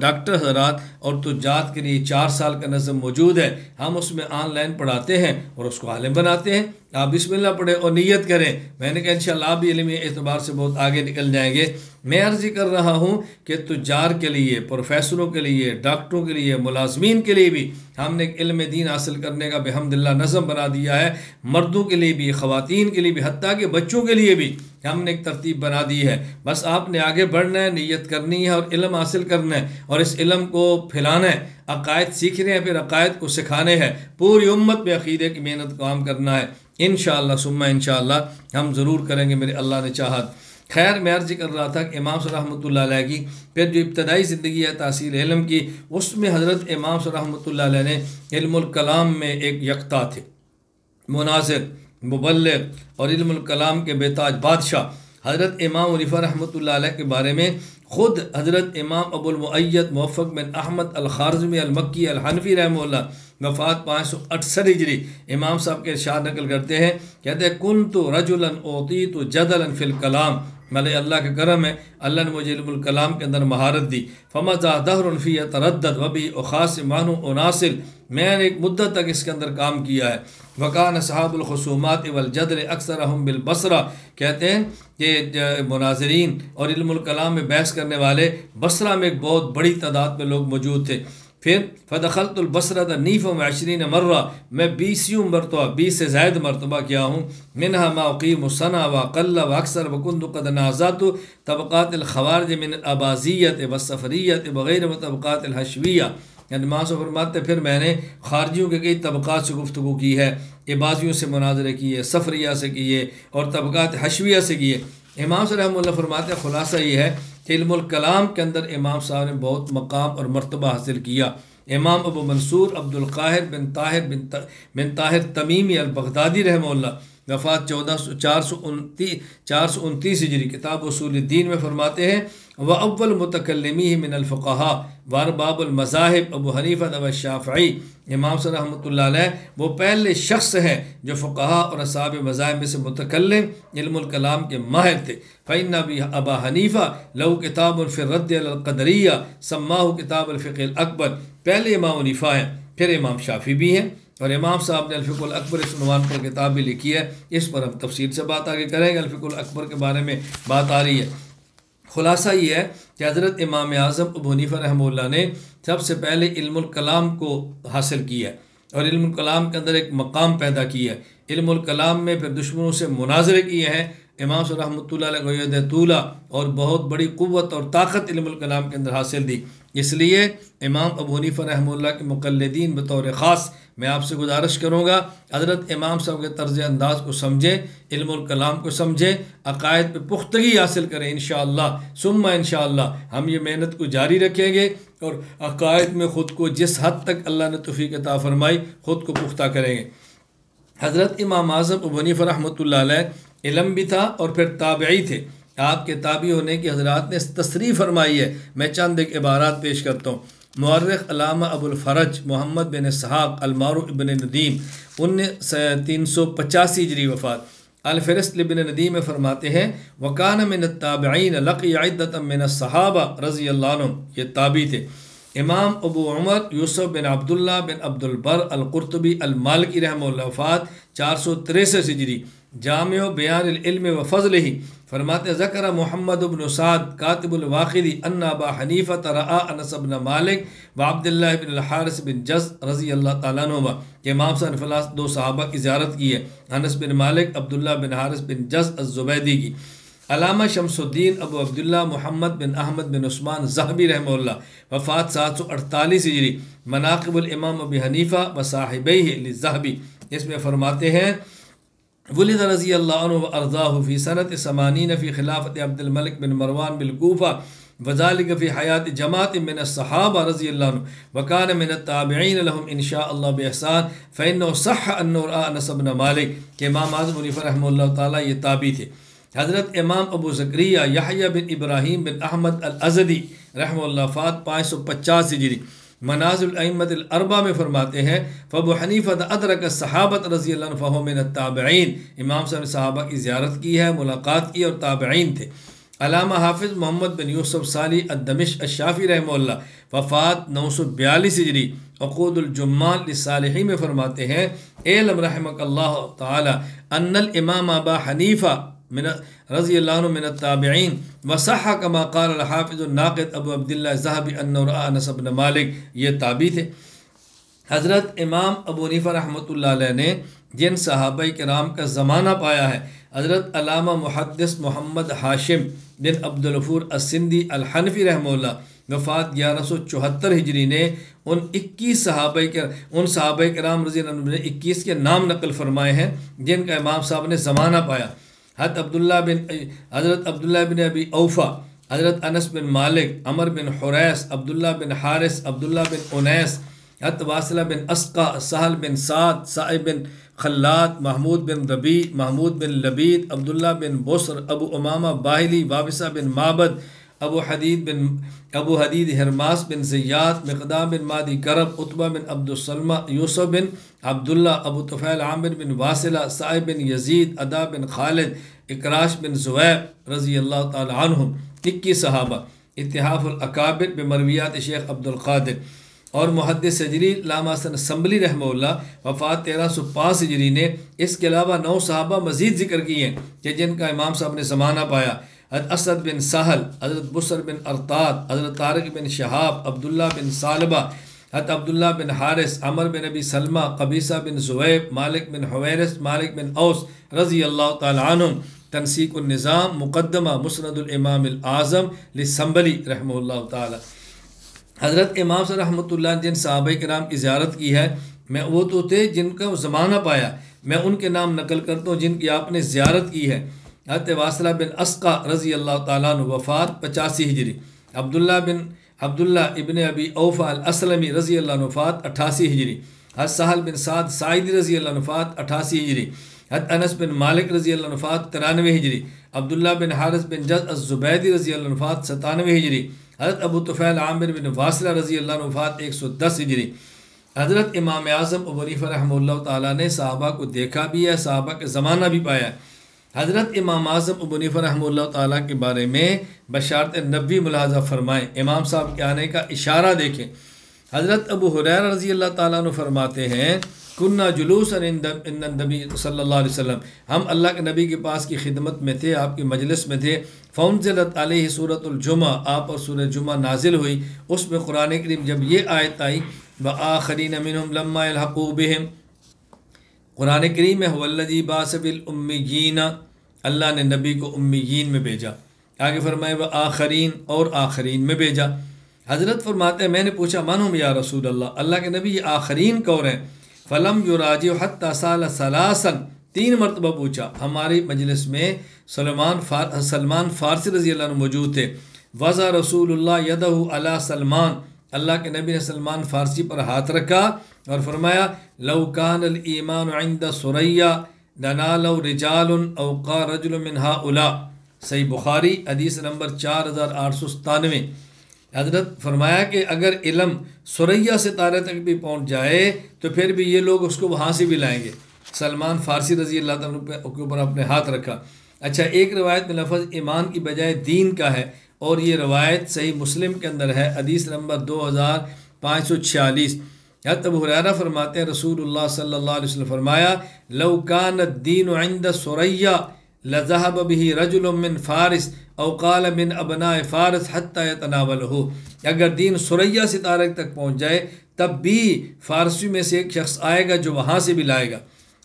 ڈاکٹر حضرات اور تجارت کے لیے 4 سال کا نظم موجود ہے، ہم اس میں آن لائن پڑھاتے ہیں اور اس کو عالم بناتے ہیں۔ آپ بسم اللہ پڑھیں اور نیت کریں۔ میں نے کہا انشاءاللہ آپ بھی علمی اعتبار سے بہت آگے نکل جائیں گے۔ میں عرض کر رہا ہوں کہ تجار کے لیے، پروفیسروں کے لیے، ڈاکٹروں کے لیے، ملازمین کے لیے بھی ہم نے ایک علم دین حاصل کرنے کا بحمداللہ نظم بنا دیا ہے۔ مردوں کے لیے بھی، خواتین کے لیے بھی، حتیٰ کہ بچوں کے لیے بھی ہم نے ایک ترتیب بنا دی ہے۔ بس آپ نے آگے بڑھنا ہے، نیت کرنی ہے اور علم حاصل کرنا ہے اور اس علم کو پھیلانا ہے۔ عقائد سیکھنے ہیں، پھر عقائد کو سکھانے ہیں۔ پوری امت میں عقیدے کی محنت کو عام کرنا ہے۔ انشاءاللہ ثم انشاءاللہ ہم ضرور کریں گے، میرے اللہ نے چاہت۔ خیر، میں عرض کر رہا تھا کہ امام صاحب رحمۃ اللہ علیہ کی پھر جو ابتدائی زندگی ہے تحصیل علم کی، اس میں حضرت امام صاحب رحمۃ اللہ علیہ نے علم الکلام میں ایک یکتا تھے، مناظر، مبلغ اور علم الکلام کے بیتاج بادشاہ۔ حضرت امام حنیفہ رحمۃ اللہ علیہ کے بارے میں خود حضرت امام ابو المؤید موفق بن احمد الخارزمی المکی الحنفی رحمہ اللہ، وفات 568 ہجری، امام صاحب کے ارشاد نقل کرتے ہیں، کہتے ہیں کنت رجلا اوتیت جدلا فی الکلام، مطلب اللہ کا کرم ہے، اللہ نے مجھے علم الکلام کے اندر مہارت دی۔ فمضى دهر فی تردد وبی اخاصم عنہ اناصل، میں نے ایک مدت تک اس کے اندر کام کیا ہے۔ وکان اصحاب الخصومات والجدل اکثرهم بالبصرہ، کہتے ہیں کہ مناظرین اور علم الکلام میں بحث کرنے والے بصرہ میں ایک بہت بڑی تعداد میں لوگ موجود تھے۔ پھر فدخلت البصرة 29 مرہ، میں 20 مرتبہ، 20 سے زائد مرتبہ کیا ہوں۔ منها ما اقیم سنہ واقل واکثر وکنت قد نازعت طبقات الخوارج من الاباضیۃ والصفریۃ وغیر طبقات الحشویہ، یعنی ماں سے فرماتے پھر میں نے خارجیوں کے کئی طبقات سے گفتگو کی ہے، عباضیوں سے مناظرے کیے، صفریہ سے کیے اور طبقات حشویہ سے کیے۔ امام صاحب رحمہ اللہ فرماتے ہیں خلاصہ یہ ہے کہ علم الکلام کے اندر امام صاحب نے بہت مقام اور مرتبہ حاصل کیا۔ امام ابو منصور عبد القاہر بن طاہر تمیمی البغدادی رحمہ اللہ، وفات 429 ہجری، کتاب اصول الدین میں فرماتے ہیں وَأَوَّلُ مُتَكَلِّمِهِ مِنَ الْفُقَهَاءِ وَأَرْبَابُ الْمَذَاهِبِ ابو حنیفہ والشافعی، امام صاحب رحمۃ اللہ علیہ وہ پہلے شخص ہیں جو فقہاء اور اصحاب مذاہب میں سے متکلم علم الکلام کے ماہر تھے۔ فَإِنَّ أَبَا حنیفہ لَهُ كِتَابٌ فِي الرَّدِّ عَلَى الْقَدَرِيَّةِ سَمَّاهُ كِتَابَ الْفِقْهِ الْأَكْبَرِ، پہلے امام حنیفہ ہیں، پھر امام شافعی بھی ہیں، اور امام صاحب نے الفقہ الاکبر اس عنوان پر کتاب بھی لکھی ہے۔ اس پر ہم تفصیل سے بات آگے کریں گے، الفقہ الاکبر کے بارے میں بات آ رہی ہے۔ خلاصہ یہ ہے کہ حضرت امام اعظم ابو حنیفہ رحمہ اللہ نے سب سے پہلے علم الکلام کو حاصل کیا ہے اور علم الکلام کے اندر ایک مقام پیدا کیا ہے۔ علم الکلام میں پھر دشمنوں سے مناظرے کیے ہیں۔ امام صاحب رحمۃ اللہ علیہ کو ید طولہ اور بہت بڑی قوت اور طاقت علم الکلام کے اندر حاصل دی۔ اس لیے امام ابو حنیفہ رحمہ اللہ کے مقلدین بطور خاص میں آپ سے گزارش کروں گا حضرت امام صاحب کے طرز انداز کو سمجھیں، علم الکلام کو سمجھیں، عقائد پہ پختگی حاصل کریں۔ انشاءاللہ ثم انشاءاللہ ہم یہ محنت کو جاری رکھیں گے اور عقائد میں خود کو جس حد تک اللہ نے توفیق عطا فرمائی خود کو پختہ کریں گے۔ حضرت امام اعظم ابو حنیفہ رحمۃ اللہ علیہ علم بھی تھا اور پھر تابعی تھے۔ آپ کے تابعی ہونے کی حضرات نے تصریح فرمائی ہے، میں چند ایک عبارات پیش کرتا ہوں۔ مورخ علامہ ابو الفرج محمد بن اسحاق المعروف ابن ندیم 385 ہجری وفات، الفہرست لابن ندیم میں فرماتے ہیں وکان من التابعین لقی عدۃ من الصحابہ رضی اللہ عنہم، یہ تابعی تھے۔ امام ابو عمر یوسف بن عبداللہ بن عبد البر القرطبی المالکی رحمہ اللہ، وفات 463 ہجری، جامع بیان العلم و فضلہ، فرماتے ذکر محمد بن سعد کاتب الواقدی ان ابا حنیفہ رآ انس بن مالک و عبداللہ بن الحارث بن جز رضی اللہ تعالیٰ عنہما، کہ امام صاحب نے 2 صحابہ کی زیارت کی ہے، انس بن مالک، عبداللہ بن حارث بن جز الزبیدی کی۔ علامہ شمس الدین ابو عبداللہ محمد بن احمد بن عثمان ذہبی رحمہ اللہ، وفات 748 ہجری، مناقب الامام ابی حنیفہ و صاحبیہ للذہبی، اس میں فرماتے ہیں ولد رضی اللہ عنہ و ارضاہ فی سنۃ 80 فی خلافت عبد الملک بن مروان بالکوفہ وذالک فی حیات جماعت من الصحابہ رضی اللہ عنہ وکان من التابعین لهم ان شاء اللہ باحسان فانه صح انه رأى انس بن مالک، کہ امام اعظم حنیفہ رحمہ اللہ تعالیٰ یہ تابعی تھے۔ حضرت امام ابو زکریا یحییٰ بن ابراہیم بن احمد الازدی رحمہ اللہ، وفات 550 ہجری، منازل الائمۃ الاربعہ میں فرماتے ہیں فابو حنیفہ ادرک الصحابۃ رضی اللہ عنہ فہو من التابعین، امام صاحب نے صحابہ کی زیارت کی ہے، ملاقات کی اور تابعین تھے۔ علامہ حافظ محمد بن یوسف صالح الدمشق الشافعی رحمہ اللہ وفات 942 ہجری عقود الجمان للصالحی میں فرماتے ہیں اعلم رحمک اللہ تعالی ان الامام ابا حنیفہ رضی اللہ عنہ من التابعین وصح کما قال الحافظ الناقد ابو عبداللہ الذہبی انہ رأى انس بن مالک، یہ تابعی تھے۔ حضرت امام ابو حنیفہ رحمۃ اللہ علیہ نے جن صحابہ کرام کا زمانہ پایا ہے، حضرت علامہ محدث محمد ہاشم بن عبد الغفور السندی الحنفی رحمہ اللہ وفات 1174 ہجری نے ان صحابہ کرام رضی اللہ عنہ نے 21 کے نام نقل فرمائے ہیں جن کا امام صاحب نے زمانہ پایا۔ حضرت عبداللہ بن ابی اوفا، حضرت انس بن مالک، عمر بن حریث، عبداللہ بن حارث، عبداللہ بن انیس، حضرت واصلہ بن اسقا، سہل بن سعد، سعید بن خلاد، محمود بن ربیع، محمود بن لبید، عبداللہ بن بصر، ابو امامہ باہلی، وابسہ بن معبد، ابو حدید ہرماس بن زیاد، مقدام بن مادی کرب، عتبہ بن عبد السلمہ، یوسف بن عبداللہ، ابو طفیل عامر بن واصلہ، سعید بن یزید، ادا بن خالد، اکراش بن زویب رضی اللہ تعالی عنہم، 21 صحابہ۔ اتحاف الاکابر بمرویات شیخ عبد القادر اور محدث جلیل علامہ حسن حنبلی رحمہ اللہ وفات 1305 ہجری نے اس کے علاوہ 9 صحابہ مزید ذکر کیے ہیں کہ جن کا امام صاحب نے زمانہ پایا۔ حضرت اسد بن سہل، حضرت بصر بن ارطاد، حضرت طارق بن شہاب، عبداللہ بن ثعلبہ، حضرت عبداللہ بن حارث، عمر بن ابی سلمہ، قبیصہ بن زویب، مالک بن حویرث، مالک بن اوس رضی اللہ تعالی عنہم۔ تنسیق النظام مقدمہ مسند الامام الاعظم للحنبلی رحمہ اللہ تعالی۔ حضرت امام صاحب رحمۃ اللہ جن صحابہ کرام کی زیارت کی ہے، میں وہ تو تھے جن کا زمانہ پایا، میں ان کے نام نقل کرتا ہوں جن کی آپ نے زیارت کی ہے۔ حضرت واصلہ بن اسقا رضی اللہ تعالیٰ عنہ وفات 85 ہجری، عبداللہ ابن ابی اوفا الاسلمی رضی اللہ عنہ وفات 88 ہجری، حضرت سہل بن سعد ساعدی رضی اللہ عنہ وفات 88 ہجری، حضرت انس بن مالک رضی اللہ عنہ وفات 93 ہجری، عبداللہ بن حارث بن جز الزبیدی رضی اللہ عنہ وفات 97 ہجری، حضرت ابو طفیل عامر بن واصلہ رضی اللہ عنہ وفات 110 ہجری۔ حضرت امام اعظم ابو حنیفہ رحمہ اللہ تعالیٰ نے صحابہ کو دیکھا بھی ہے، صحابہ کے زمانہ بھی پایا ہے۔ حضرت امام اعظم ابو حنیفہ رحمہ اللہ تعالیٰ کے بارے میں بشارت نبوی ملاحظہ فرمائیں، امام صاحب کے آنے کا اشارہ دیکھیں۔ حضرت ابو ہریرہ رضی اللہ تعالیٰ عنہ فرماتے ہیں کننا جلوسا عند النبی صلی اللہ علیہ وسلم، ہم اللہ کے نبی کے پاس کی خدمت میں تھے، آپ کی مجلس میں تھے۔ فانزلت علیہ سورۃ الجمعہ، آپ پر سورہ جمعہ نازل ہوئی، اس میں قرآن کریم جب یہ آیت آئی وآخرین منہم لما یلحقوا بہم، قرآن کریم میں هو الذی بعث فی الامیین، اللہ نے نبی کو امیین میں بھیجا، آگے فرمائے وآخرین، اور آخرین میں بھیجا۔ حضرت فرماتے ہیں میں نے پوچھا من ہم یا رسول اللہ، اللہ کے نبی یہ آخرین کون ہیں؟ فلم یراجع حتی سال ثلاثا، 3 مرتبہ پوچھا۔ ہماری مجلس میں سلمان فارسی رضی اللہ عنہ موجود تھے۔ وضع رسول اللہ یدہ علی سلمان، اللہ کے نبی نے سلمان فارسی پر ہاتھ رکھا اور فرمایا لو کان الایمان عند ثریا لنالوا رجال او قال رجل من هؤلاء، صحیح بخاری حدیث نمبر 4897۔ حضرت فرمایا کہ اگر علم ثریا ستارے تک بھی پہنچ جائے تو پھر بھی یہ لوگ اس کو وہاں سے بھی لائیں گے۔ سلمان فارسی رضی اللہ عنہ کے اوپر اپنے ہاتھ رکھا۔ اچھا، ایک روایت میں لفظ ایمان کی بجائے دین کا ہے، اور یہ روایت صحیح مسلم کے اندر ہے، حدیث نمبر 2546۔ حضرت ابو ہریرہ فرماتے ہیں رسول اللہ صلی اللہ علیہ وسلم فرمایا لو کان الدین عند ثریا لذهب به رجل من فارس او قال من ابناء فارس حتى يتناوله، اگر دین ثریا ستارے تک پہنچ جائے تب بھی فارسی میں سے ایک شخص آئے گا جو وہاں سے بھی لائے گا۔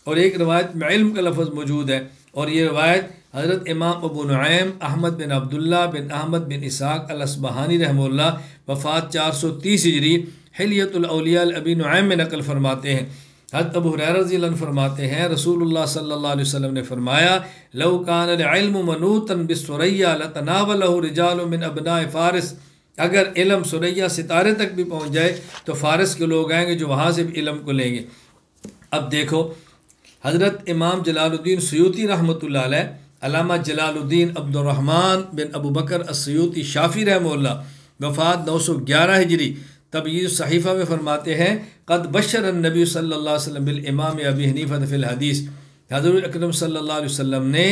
اور ایک روایت میں علم کا لفظ موجود ہے، اور یہ روایت حضرت امام ابو نعیم احمد بن عبداللہ بن احمد بن اسحاق الاصبہانی رحمہ اللہ وفات 430 ہجری حلیۃ الاولیاء ابی نعیم میں نقل فرماتے ہیں۔ حضرت ابو ہریرہ رضی اللہ عنہ فرماتے ہیں رسول اللہ صلی اللہ علیہ وسلم نے فرمایا لو کان العلم منوطا بالثریا لتناولہ رجال من ابناء فارس، اگر علم ثریا ستارے تک بھی پہنچ جائے تو فارس کے لوگ آئیں گے جو وہاں سے بھی علم کو لیں گے۔ اب دیکھو حضرت امام جلال الدین سیوطی رحمۃ اللہ علیہ، علامہ جلال الدین عبد الرحمن بن ابو بکر السیوطی شافعی رحمہ اللہ وفات 911 ہجری، تبییض الصحیفہ میں فرماتے ہیں قد بشر النبی صلی اللہ علیہ وسلم بالامام ابی حنیفہ فی الحدیث، حضور اکرم صلی اللہ علیہ وسلم نے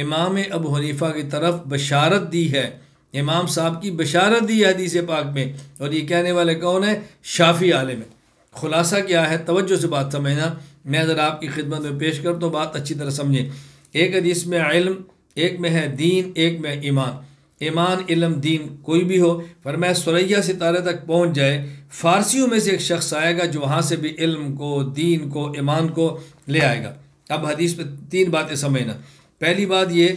امام ابو حنیفہ کی طرف بشارت دی ہے، امام صاحب کی بشارت دی ہے حدیث پاک میں، اور یہ کہنے والے کون ہیں؟ شافعی عالم ہے۔ خلاصہ کیا ہے؟ توجہ سے بات سمجھنا، میں ذرا آپ کی خدمت میں پیش کرتا ہوں، بات اچھی طرح سمجھیں۔ ایک حدیث میں علم، ایک میں ہے دین، ایک میں ایمان۔ ایمان، علم، دین کوئی بھی ہو، فرمایا ثریا ستارے تک پہنچ جائے، فارسیوں میں سے ایک شخص آئے گا جو وہاں سے بھی علم کو، دین کو، ایمان کو لے آئے گا۔ اب حدیث میں 3 باتیں سمجھنا۔ پہلی بات یہ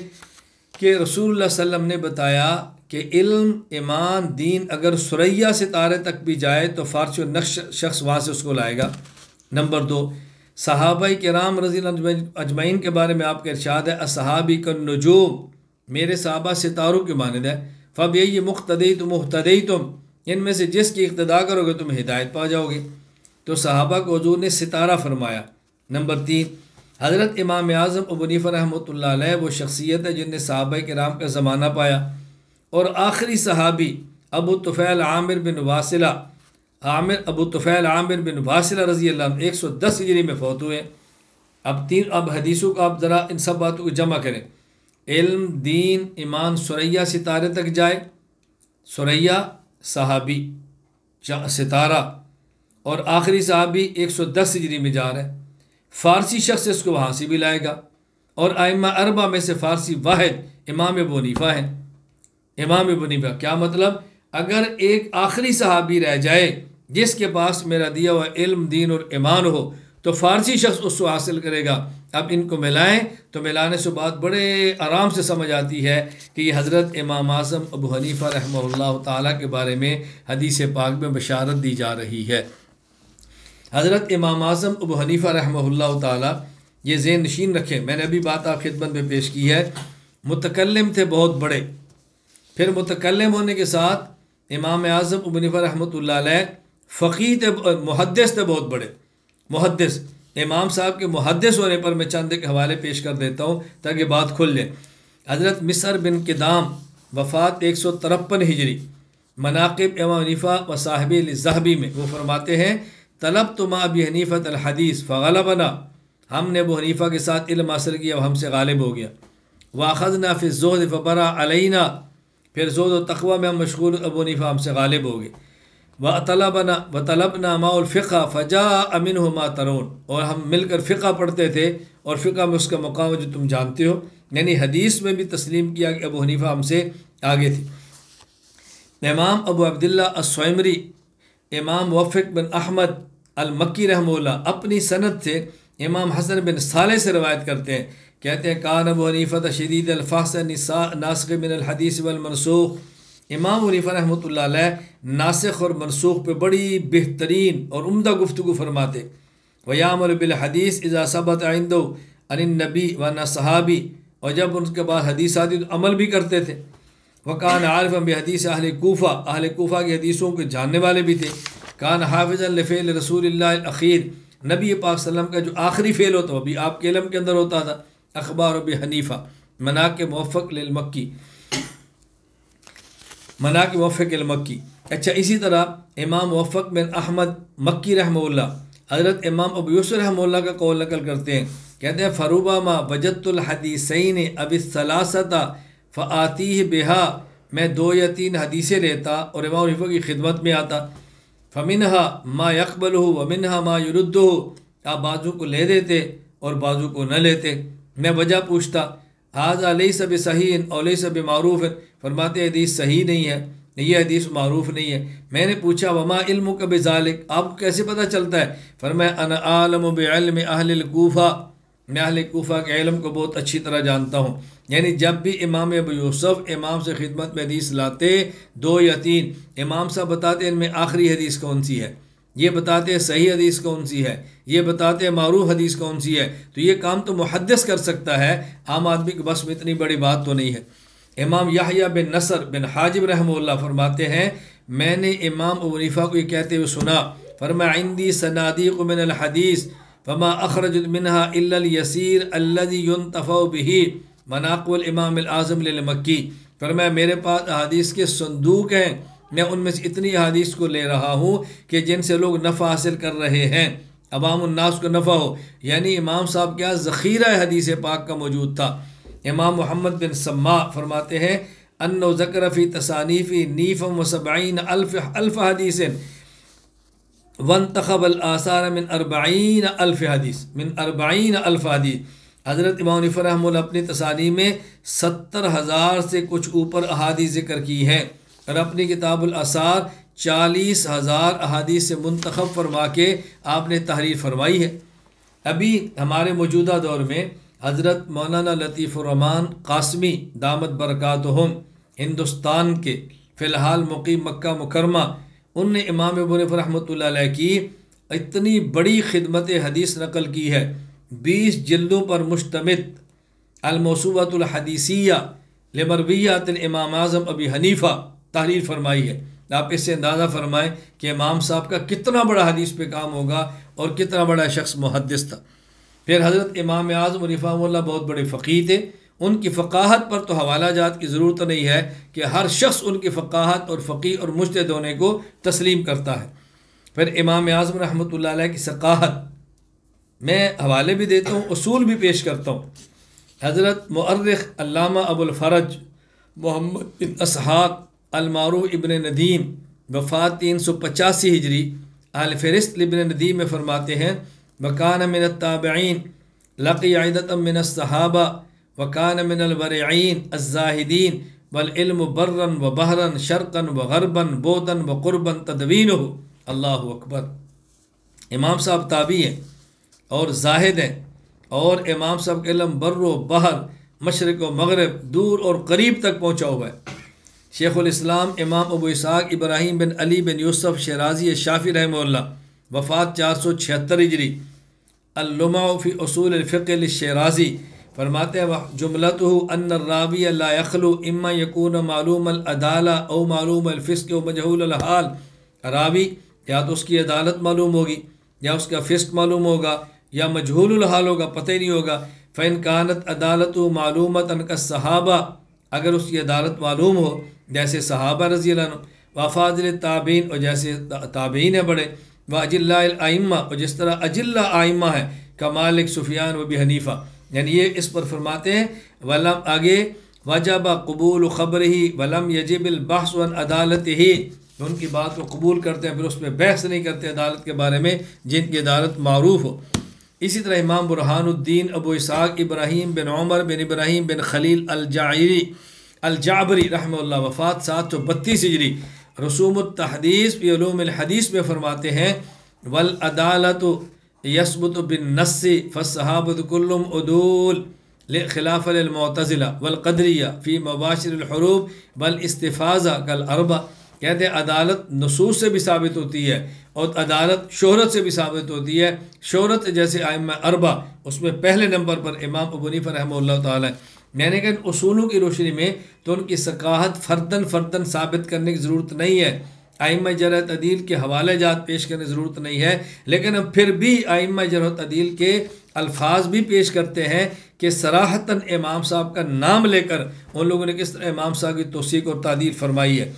کہ رسول اللہ صلی اللہ علیہ وسلم نے بتایا کہ علم، ایمان، دین اگر ثریا ستارے تک بھی جائے تو فارسی نقش شخص وہاں سے اس کو لائے گا۔ نمبر 2، صحابہ کرام رضی اللہ عنہم اجمعین کے بارے میں آپ کا ارشاد ہے اصحابی کالنجوم، میرے صحابہ ستاروں کے مانند ہے، فبئی مقتدیتم مہتدیتم، ان میں سے جس کی اقتداء کرو گے تم ہدایت پا جاؤ گے۔ تو صحابہ کو حضور نے ستارہ فرمایا۔ نمبر 3، حضرت امام اعظم ابو حنیفہ رحمۃ اللہ علیہ وہ شخصیت ہے جن نے صحابہ کرام کا زمانہ پایا، اور آخری صحابی ابو طفیل عامر بن واصلہ رضی اللہ عنہ 110 ہجری میں فوت ہوئے۔ اب حدیثوں کو آپ ذرا ان سب باتوں کو جمع کریں۔ علم، دین، ایمان ثریا ستارے تک جائے، ثریا صحابی ستارہ، اور آخری صحابی 110 ہجری میں جا رہا ہے۔ فارسی شخص اس کو وہاں سے بھی لائے گا، اور ائمہ اربعہ میں سے فارسی واحد امام ابو حنیفہ ہیں۔ امام ابو حنیفہ کیا مطلب؟ اگر ایک آخری صحابی رہ جائے جس کے پاس میرا دیا ہوا علم، دین اور ایمان ہو تو فارسی شخص اس کو حاصل کرے گا۔ اب ان کو ملائیں تو ملانے سے بات بڑے آرام سے سمجھ آتی ہے کہ یہ حضرت امام اعظم ابو حنیفہ رحمہ اللہ تعالیٰ کے بارے میں حدیث پاک میں بشارت دی جا رہی ہے۔ حضرت امام اعظم ابو حنیفہ رحمہ اللہ تعالیٰ، یہ ذہن نشین رکھیں، میں نے ابھی بات آپ خدمت میں پیش کی ہے، متکلم تھے بہت بڑے، پھر متکلم ہونے کے ساتھ امام اعظم ابو حنیفہ رحمۃ اللہ علیہ فقیہ تھے، محدث تھے بہت بڑے، محدث۔ امام صاحب کے محدث ہونے پر میں چند ایک حوالے پیش کر دیتا ہوں تاکہ بات کھل لے۔ حضرت مصر بن قدام، وفات 153 ہجری، مناقب امام حنیفہ و صاحب الذہبی میں وہ فرماتے ہیں طلبت مع ابی حنیفہ الحدیث فغلبنا، ہم نے ابو حنیفہ کے ساتھ علم حاصل کیا، وہ ہم سے غالب ہو گیا۔ واخذنا فی الزہد فبرا علینا، پھر زہد و تقوی میں ہم مشغول، ابو حنیفہ ہم سے غالب ہو گئے۔ وطلبنا مع الفقہ فجاء منہ ما ترون، اور ہم مل کر فقہ پڑھتے تھے، اور فقہ میں اس کا مقام جو تم جانتے ہو، یعنی حدیث میں بھی تسلیم کیا کہ ابو حنیفہ ہم سے آگے تھے۔ امام ابو عبداللہ السویمری، امام موفق بن احمد المکی رحمہ اللہ اپنی سند سے امام حسن بن صالح سے روایت کرتے ہیں، کہتے ہیں کان ابو حنیفہ شدید الفحص ناسخ من الحدیث والمنسوخ، امام حنیفہ رحمۃ اللہ علیہ ناسخ اور منسوخ پہ بڑی بہترین اور عمدہ گفتگو فرماتے۔ وَيَعْمَلُ بِالْحَدِيثِ إِذَا ثَبَتَ عِنْدَهُ عَنِ النَّبِيِّ وَعَنْ صحابی، اور جب ان کے بعد حدیث آتی تو عمل بھی کرتے تھے۔ وَكَانَ عَارِفًا بِحَدِيثِ أَهْلِ کوفہ، اہل کوفہ کی حدیثوں کے جاننے والے بھی تھے۔ کان حافظا لفعل رسول اللہ الاخیر، نبی پاک صلی اللہ علیہ وسلم کا جو آخری فعل ہوتا وہ بھی آپ کے علم کے اندر ہوتا تھا۔ اخبار ابی حنیفہ، مناقب موفق للمکی، مناقب موفق المکی۔ اچھا، اسی طرح امام موفق بن احمد مکی رحمہ اللہ حضرت امام ابو یوسف رحمہ اللہ کا قول نقل کرتے ہیں، کہتے ہیں فربما وجدت الحدیثین اب الثلاثۃ فآتیہ بہا، میں 2 یا 3 حدیثیں لیتا اور امام حنیفہ کی خدمت میں آتا، فمنہا ما یقبلہ ومنہا ما یردہ، آپ بعضوں کو لے دیتے اور بعضوں کو نہ لیتے۔ میں وجہ پوچھتا، ھذا لیس بصحیح اور لیس بمعروف، فرماتے حدیث صحیح نہیں ہے، یہ حدیث معروف نہیں ہے۔ میں نے پوچھا وما علمک بذالک، آپ کو کیسے پتہ چلتا ہے؟ فرمایا انا عالم بعلم اہل الکوفہ، میں اہل کوفہ کے علم کو بہت اچھی طرح جانتا ہوں۔ یعنی جب بھی امام ابو یوسف امام سے خدمت میں حدیث لاتے 2 یا 3، امام صاحب بتاتے ان میں آخری حدیث کون سی ہے، یہ بتاتے ہیں صحیح حدیث کون سی ہے، یہ بتاتے ہیں معروف حدیث کون سی ہے۔ تو یہ کام تو محدث کر سکتا ہے، عام آدمی کے بس میں اتنی بڑی بات تو نہیں ہے۔ امام یحییٰ بن نصر بن حاجب رحمہ اللہ فرماتے ہیں میں نے امام ابو حنیفہ کو یہ کہتے ہوئے سنا، فرمایا عندی صنادیق من الحدیث فما اخرجت منها الا اليسیر الذي ينتفع به، مناقب الامام الاعظم للمکی، فرمایا میرے پاس احادیث کے صندوق ہیں میں ان میں سے اتنی احادیث کو لے رہا ہوں کہ جن سے لوگ نفع حاصل کر رہے ہیں، عوام الناس کو نفع ہو۔ یعنی امام صاحب کیا ذخیرہ حدیث پاک کا موجود تھا۔ امام محمد بن سماع فرماتے ہیں انو ذکر فی تصانیفی نیفم و سبعین الف حدیث وانتخب الآثار من 40,000 حدیث من 40,000 حدیث۔ حضرت امام حنیفہ رحمہ اللہ اپنی تصانیف میں 70,000 سے کچھ اوپر احادیث ذکر کی ہیں، اور اپنی کتاب الآثار 40,000 احادیث سے منتخب فرما کے آپ نے تحریر فرمائی ہے۔ ابھی ہمارے موجودہ دور میں حضرت مولانا لطیف الرحمن قاسمی دامت برکاتہم ہندوستان کے فی الحال مقیم مکہ مکرمہ، ان نے امام ابو حنیفہ رحمۃ اللہ علیہ کی اتنی بڑی خدمت حدیث نقل کی ہے، 20 جلدوں پر مشتمل الموسوعۃ الحدیثیہ لمرویات الامام اعظم ابی حنیفہ تحریر فرمائی ہے۔ آپ اس سے اندازہ فرمائیں کہ امام صاحب کا کتنا بڑا حدیث پہ کام ہوگا اور کتنا بڑا شخص محدث تھا۔ پھر حضرت امام اعظم رحمہ اللہ بہت بڑے فقیہ تھے، ان کی فقاہت پر تو حوالہ جات کی ضرورت نہیں ہے کہ ہر شخص ان کی فقاہت اور فقیہ اور مجتہد ہونے کو تسلیم کرتا ہے۔ پھر امام اعظم رحمۃ اللہ علیہ کی ثقافت میں حوالے بھی دیتا ہوں، اصول بھی پیش کرتا ہوں۔ حضرت مؤرخ علامہ ابو الفرج محمد بن اسحاق المعروف ابن ندیم وفات 385 ہجری الفہرست ابن ندیم میں فرماتے ہیں وکان من التابعین لقی عدۃ من الصحابہ وکان من الورعین الزاہدین والعلم برا و بحرا شرقا و غربا بعدا و قربا تدوینہ۔ اللہ اکبر۔ امام صاحب تابعی ہیں اور زاہد ہیں، اور امام صاحب کا علم بر و بحر مشرق و مغرب دور اور قریب تک پہنچا ہوا ہے۔ شیخ الاسلام امام ابو اسحاق ابراہیم بن علی بن یوسف شیرازی شافعی رحمہ اللہ وفات 476 ہجری اللمع فی اصول الفقہ للشیرازی فرماتے ہیں جملتہ ان الراوی لا یخلو اما یکون معلوم العدالہ او معلوم الفسق او مجہول الحال۔ راوی یا تو اس کی عدالت معلوم ہوگی یا اس کا فسق معلوم ہوگا یا مجہول الحال ہوگا، پتہ ہی نہیں ہوگا۔ فإن كانت عدالتہ معلومۃ کالصحابہ، اگر اس کی عدالت معلوم ہو جیسے صحابہ رضی اللہ عنہ، وافاضل التابعین اور جیسے تابعین ہیں بڑے، واجلاء الائمہ اور جس طرح اجلہ آئمہ ہیں کمالک سفیان و ابی حنیفہ، یعنی یہ اس پر فرماتے ہیں ولم آگے وجب قبول خبرہ ولم یجب البحث عن عدالتہ، ان کی بات کو قبول کرتے ہیں پھر اس پہ بحث نہیں کرتے عدالت کے بارے میں جن کی عدالت معروف ہو۔ اسی طرح امام برہان الدین ابو اسحاق ابراہیم بن عمر بن ابراہیم بن خلیل الجعبری رحمہ اللہ وفات 732 ہجری رسوم التحدیث فی علوم الحدیث میں فرماتے ہیں والعدالت یثبت بالنص فالصحابۃ کلهم عدول خلاف للمعتزلہ والقدریہ فی مباشر الحروب والاستفاضہ کالاربع۔ کہتے ہیں عدالت نصوص سے بھی ثابت ہوتی ہے اور عدالت شہرت سے بھی ثابت ہوتی ہے۔ شہرت جیسے ائمہ اربع، اس میں پہلے نمبر پر امام ابو حنیفہ رحمہ اللہ تعالی۔ میں نے کہا ان اصولوں کی روشنی میں تو ان کی ثقافت فرداً ثابت کرنے کی ضرورت نہیں ہے، ائمہ جرح تعدیل کے حوالے جات پیش کرنے کی ضرورت نہیں ہے، لیکن ہم پھر بھی ائمہ جرح تعدیل کے الفاظ بھی پیش کرتے ہیں کہ صراحتاً امام صاحب کا نام لے کر ان لوگوں نے کس طرح امام صاحب کی توثیق اور تعدیل فرمائی ہے۔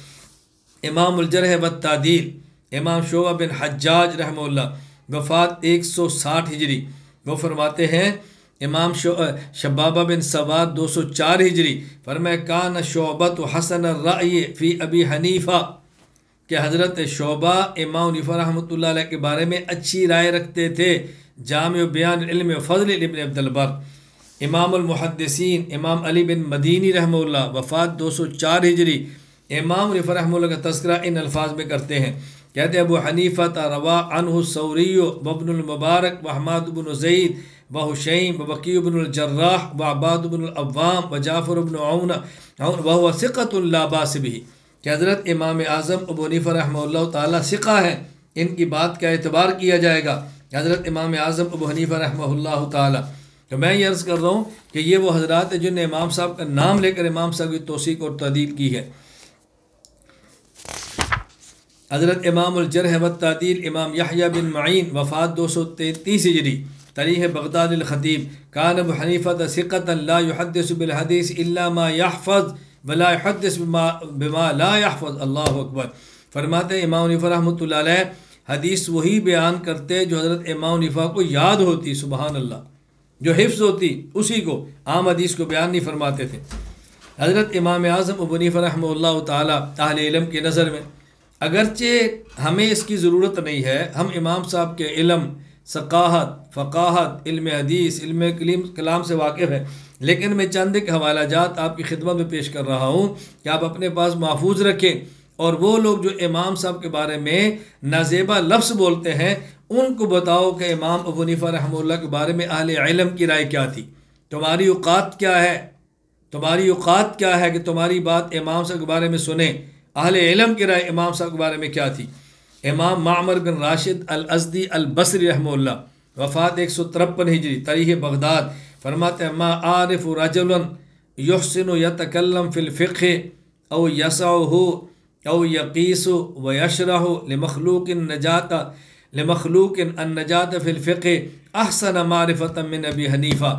امام الجرح والتعدیل امام شعبہ بن حجاج رحمہ اللہ وفات 160 ہجری، وہ فرماتے ہیں امام شبابہ بن سواد 204 ہجری فرمائے کان شعبۃ حسن الرأی فی ابی حنیفہ، کہ حضرت شعبہ امام حنیفہ رحمۃ اللہ علیہ کے بارے میں اچھی رائے رکھتے تھے۔ جامع بیان علم فضل ابن عبد البر۔ امام المحدثین امام علی بن مدینی رحمہ اللہ وفات 204 ہجری امام حنیفہ رحمہ اللہ کا تذکرہ ان الفاظ میں کرتے ہیں، کہتے ہیں ابو حنیفہ روا عنہ الثوری وابن المبارک وحماد بن زید وحشیم ووکیع بن الجراح وعباد بن العوام وجعفر بن عون وهو ثقۃ لا باس به، کہ حضرت امام اعظم ابو حنیفہ رحمہ اللہ تعالی ثقہ ہیں، ان کی بات کا اعتبار کیا جائے گا۔ حضرت امام اعظم ابو حنیفہ رحمہ اللہ تعالی، تو میں یہ عرض کر رہا ہوں کہ یہ وہ حضرات ہیں جن نے امام صاحب کا نام لے کر امام صاحب کی توثیق اور تعدیل کی ہے۔ حضرت امام الجرح والتعدیل امام یحییٰ بن معین وفات 233 ہجری تاریخ بغداد الخطیب کان ابو حنیفہ ثقۃ لا یحدث بالحدیث الا ما یحفظ ولا يحدث بما لا يحفظ. اللہ اکبر. فرماتے ہیں امام حنیفہ رحمۃ اللہ علیہ حدیث وہی بیان کرتے جو حضرت امام حنیفہ کو یاد ہوتی. سبحان اللہ. جو حفظ ہوتی اسی کو، عام حدیث کو بیان نہیں فرماتے تھے. حضرت امام اعظم ابو حنیفہ رحمہ اللہ تعالیٰ اہل علم کی نظر میں اگرچہ ہمیں اس کی ضرورت نہیں ہے، ہم امام صاحب کے علم، ثقافت، فقاہت، علم حدیث، علم کلام سے واقف ہے، لیکن میں چند ایک حوالہ جات آپ کی خدمت میں پیش کر رہا ہوں کہ آپ اپنے پاس محفوظ رکھیں. اور وہ لوگ جو امام صاحب کے بارے میں نازیبا لفظ بولتے ہیں ان کو بتاؤ کہ امام ابو حنیفہ رحمہ اللہ کے بارے میں اہل علم کی رائے کیا تھی. تمہاری اوقات کیا ہے؟ تمہاری اوقات کیا ہے کہ تمہاری بات امام صاحب کے بارے میں سنیں؟ اہل علم کی رائے امام صاحب کے بارے میں کیا تھی؟ امام معمر بن راشد الازدی البصری رحمہ اللہ، وفات 153 ہجری، تاریخ بغداد، فرماتے ہیں ما عارف رجلا یحسن یتکلم فی الفقہ او یسعہ او یقیس و یشرح لمخلوق النجات فی الفقہ احسن معرفۃ من ابی حنیفہ.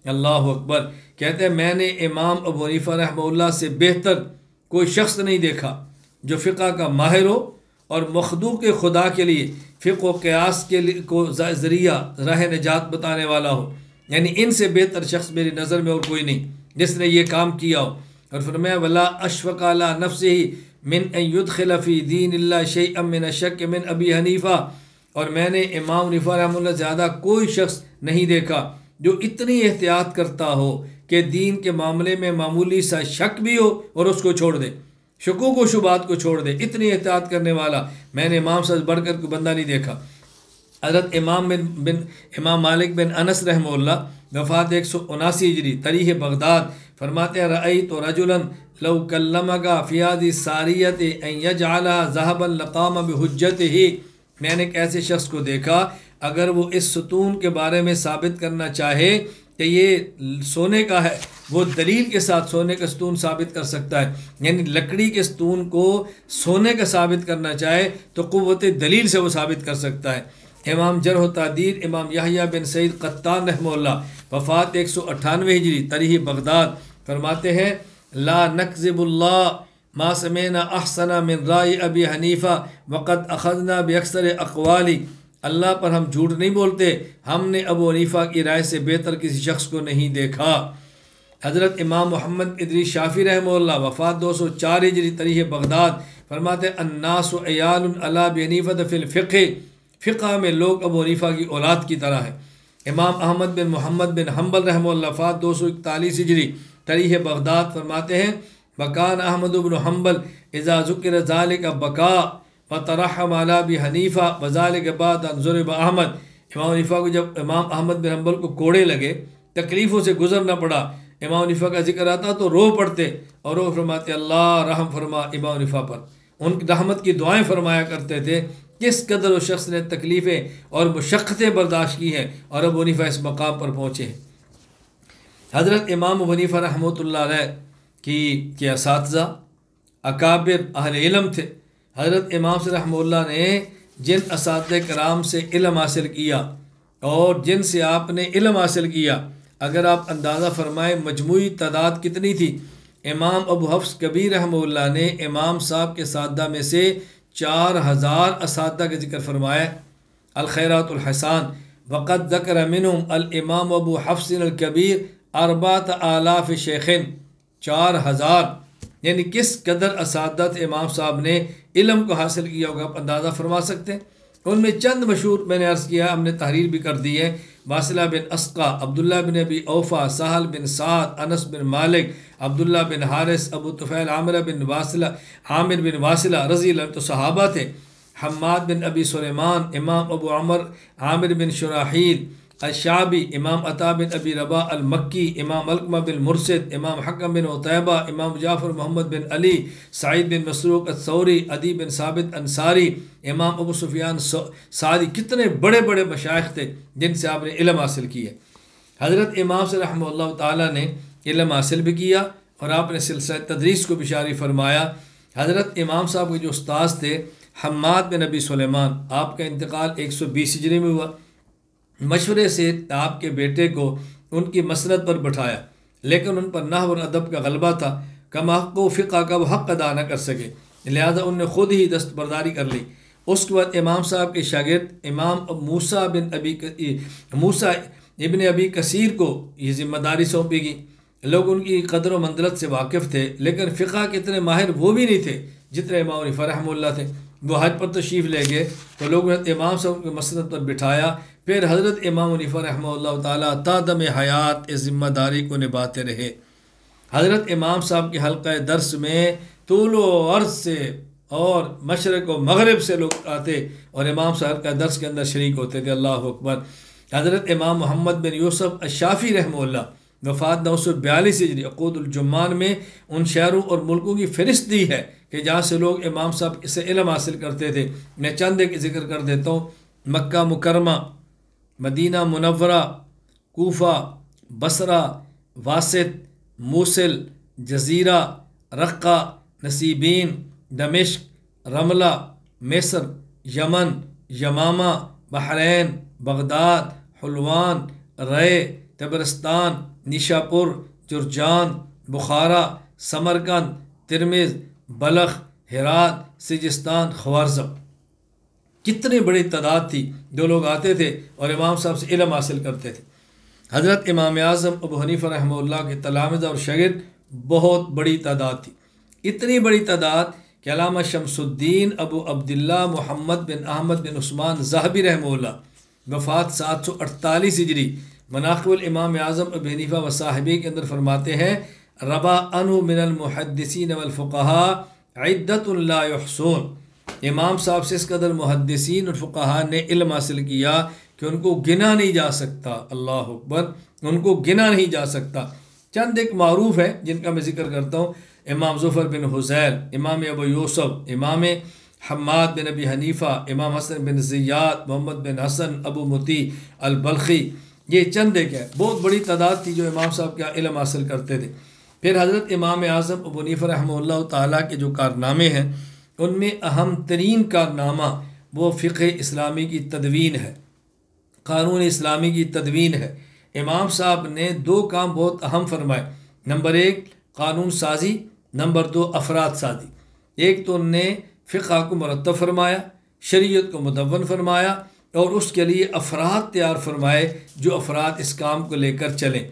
اللہ اکبر. کہتے ہیں میں نے امام ابو حنیفہ رحمہ اللہ سے بہتر کوئی شخص نہیں دیکھا جو فقہ کا ماہر ہو اور مخلوق خدا کے لیے فقہ و قیاس کے کو ذریعہ راہ نجات بتانے والا ہو. یعنی ان سے بہتر شخص میری نظر میں اور کوئی نہیں جس نے یہ کام کیا ہو. اور فرمایا ولا اشفق علی نفسہ من ان يدخل فی دین اللہ شیئا من الشک من ابی حنیفہ. اور میں نے امام حنیفہ رحمہ اللہ زیادہ کوئی شخص نہیں دیکھا جو اتنی احتیاط کرتا ہو کہ دین کے معاملے میں معمولی سا شک بھی ہو اور اس کو چھوڑ دے، شکوک و شبہات کو چھوڑ دے. اتنی احتیاط کرنے والا میں نے امام سے بڑھ کر کوئی بندہ نہیں دیکھا. حضرت امام مالک بن انس رحمہ اللہ، وفات 179 ہجری، تاریخ بغداد، فرماتے ہیں رأیت رجلا لو کلمک فی هذه الساریۃ ان یجعلها ذهبا لقام بحجتہ. میں نے ایک ایسے شخص کو دیکھا اگر وہ اس ستون کے بارے میں ثابت کرنا چاہے کہ یہ سونے کا ہے، وہ دلیل کے ساتھ سونے کا ستون ثابت کر سکتا ہے. یعنی لکڑی کے ستون کو سونے کا ثابت کرنا چاہے تو قوت دلیل سے وہ ثابت کر سکتا ہے. امام جرح و تعدیل امام یحییٰ بن سعید قطان رحمہ اللہ، وفات 198 ہجری، تاریخ بغداد، فرماتے ہیں لا نکذب اللہ ما سمعنا احسن من رائے ابی حنیفہ وقد اخذنا باکثر اقوالی. اللہ پر ہم جھوٹ نہیں بولتے، ہم نے ابو حنیفہ کی رائے سے بہتر کسی شخص کو نہیں دیکھا. حضرت امام محمد ادریس شافعی رحمہ اللہ، وفات 204 ہجری، تاریخ بغداد، فرماتے الناس عیال علی ابی حنیفہ فی الفقہ. فقہ میں لوگ ابو حنیفہ کی اولاد کی طرح ہے. امام احمد بن محمد بن حنبل رحمہ اللہ، وفات 241 ہجری، تاریخ بغداد، فرماتے ہیں وکان احمد بن حنبل اذا ذکر ذلک بکا فترحم علی ابی حنیفہ وذلک بعد ان ضرب احمد. امام حنیفہ کو جب امام احمد بن حنبل کو کوڑے لگے، تکلیفوں سے گزرنا پڑا، امام حنیفہ کا ذکر آتا تو رو پڑتے اور وہ فرماتے اللہ رحم فرما امام حنیفہ پر. ان کی رحمت کی دعائیں فرمایا کرتے تھے. کس قدر اس شخص نے تکلیفیں اور مشقتیں برداشت کی ہیں اور ابو حنیفہ اس مقام پر پہنچے ہیں. حضرت امام ابو حنیفہ رحمۃ اللہ علیہ کی اساتذہ اکابر اہل علم تھے. حضرت امام سے رحمہ اللہ نے جن اساتذہ کرام سے علم حاصل کیا اور جن سے آپ نے علم حاصل کیا، اگر آپ اندازہ فرمائیں مجموعی تعداد کتنی تھی. امام ابو حفص کبیر رحمہ اللہ نے امام صاحب کے اساتذہ میں سے 4000 اساتذہ کا ذکر فرمایا. الخیرات الحسان وقد ذکر منہم الامام ابو حفص الکبیر 4000 شیخین. 4000 یعنی کس قدر اساتذہ امام صاحب نے علم کو حاصل کیا ہوگا، آپ اندازہ فرما سکتے ہیں. ان میں چند مشہور میں نے عرض کیا، ہم نے تحریر بھی کر دی ہے. واصلہ بن اسقا، عبداللہ بن ابی اوفا، سہل بن سعد، انس بن مالک، عبداللہ بن حارث، ابو طفیل، عامر بن واصلہ رضی اللہ عنہ تو صحابہ تھے. حماد بن ابی سلیمان، امام ابو عمر عامر بن شراحیل الشعبی، امام عطا بن ابی رباح المکی، امام علقمہ بن مرشد، امام حکم بن عتیبہ، امام جعفر محمد بن علی، سعید بن مسروق الثوری، عدی بن ثابت انصاری، امام ابو سفیان سعدی. کتنے بڑے بڑے مشائخ تھے جن سے آپ نے علم حاصل کیا. حضرت امام سے رحمہ اللہ تعالیٰ نے علم حاصل بھی کیا اور آپ نے سلسلہ تدریس کو بھی جاری فرمایا. حضرت امام صاحب کے جو استاذ تھے حماد بن ابی سلیمان، آپ کا انتقال 120 ہجری میں ہوا. مشورے سے آپ کے بیٹے کو ان کی مسند پر بٹھایا، لیکن ان پر نحو اور ادب کا غلبہ تھا. کم حق و فقہ کا وہ حق ادا نہ کر سکے، لہذا ان نے خود ہی دستبرداری کر لی۔ اس کے بعد امام صاحب کے شاگرد امام موسیٰ ابن ابی کثیر کو یہ ذمہ داری سونپی گئی۔ لوگ ان کی قدر و منزلت سے واقف تھے، لیکن فقہ کے اتنے ماہر وہ بھی نہیں تھے جتنے امام حنیفہ رحمہ اللہ تھے۔ وہ حج پر تشریف لے گئے تو لوگوں نے امام صاحب کو مسند پر بٹھایا، پھر حضرت امام حنیفہ رحمہ اللہ تعالیٰ تا دم حیات اس ذمہ داری کو نبھاتے رہے۔ حضرت امام صاحب کے حلقہ درس میں طول و عرض سے اور مشرق و مغرب سے لوگ آتے اور امام صاحب کا درس کے اندر شریک ہوتے تھے۔ اللہ اکبر۔ حضرت امام محمد بن یوسف الشافعی رحمہ اللہ وفات 942 ہجری عقود الجمان میں ان شہروں اور ملکوں کی فہرست دی ہے کہ جہاں سے لوگ امام صاحب سے علم حاصل کرتے تھے۔ میں چند ایک ذکر کر دیتا ہوں۔ مکہ مکرمہ، مدینہ منورہ، کوفہ، بصرہ، واسط، موصل، جزیرہ، رقہ، نصیبین، دمشق، رملہ، مصر، یمن، یمامہ، بحرین، بغداد، حلوان، رے، طبرستان، نیشاپور، جرجان، بخارا، سمرقند، ترمذ، بلخ، ہرات، سجستان، خوارزم۔ کتنی بڑی تعداد تھی جو لوگ آتے تھے اور امام صاحب سے علم حاصل کرتے تھے۔ حضرت امام اعظم ابو حنیفہ رحمہ اللہ کے تلامذہ اور شاگرد بہت بڑی تعداد تھی، اتنی بڑی تعداد کہ علامہ شمس الدین ابو عبداللہ محمد بن احمد بن عثمان ذہبی رحمہ اللہ وفات 748 ہجری مناقب الامام اعظم ابو حنیفہ و صاحبی کے اندر فرماتے ہیں، ربا عنہ من المحدثین والفقہاء عدت لا یحصون۔ امام صاحب سے اس قدر محدثین اور فقہاء نے علم حاصل کیا کہ ان کو گنا نہیں جا سکتا۔ اللہ اکبر، ان کو گنا نہیں جا سکتا۔ چند ایک معروف ہے جن کا میں ذکر کرتا ہوں، امام ظفر بن حذیل، امام ابو یوسف، امام حماد بن ابی حنیفہ، امام حسن بن زیاد، محمد بن حسن ابو مطیع البلخی، یہ چند ایک ہے۔ بہت بڑی تعداد تھی جو امام صاحب کا علم حاصل کرتے تھے۔ پھر حضرت امام اعظم ابو حنیفہ رحمہ اللہ تعالیٰ کے جو کارنامے ہیں ان میں اہم ترین کارنامہ وہ فقہ اسلامی کی تدوین ہے، قانون اسلامی کی تدوین ہے۔ امام صاحب نے 2 کام بہت اہم فرمائے، نمبر 1 قانون سازی، نمبر 2 افراد سازی۔ ایک تو ان نے فقہ کو مرتب فرمایا، شریعت کو مدون فرمایا اور اس کے لیے افراد تیار فرمائے جو افراد اس کام کو لے کر چلیں۔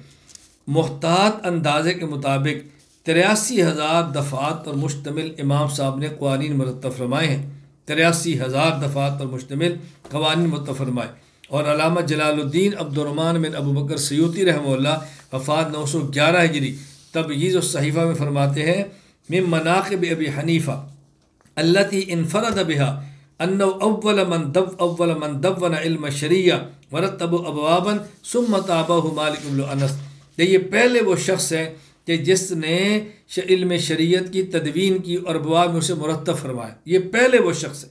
محتاط اندازے کے مطابق 83,000 دفعات پر مشتمل امام صاحب نے قوانین مرتب فرمائے ہیں، 83,000 دفعات پر مشتمل قوانین مرتب فرمائے۔ اور علامہ جلال الدین عبد الرحمن بن ابو بکر سیوطی رحمہ اللہ وفات 911 ہجری تبییض الصحیفہ میں فرماتے ہیں، من مناقب ابی حنیفہ التی انفرد بها انه اول من دون علم الشریعہ ورتب ابوابا ثم تابعه مالک بن انس۔ یہ پہلے وہ شخص ہے کہ جس نے علم شریعت کی تدوین کی اور ابواب میں اسے مرتب فرمایا، یہ پہلے وہ شخص ہے۔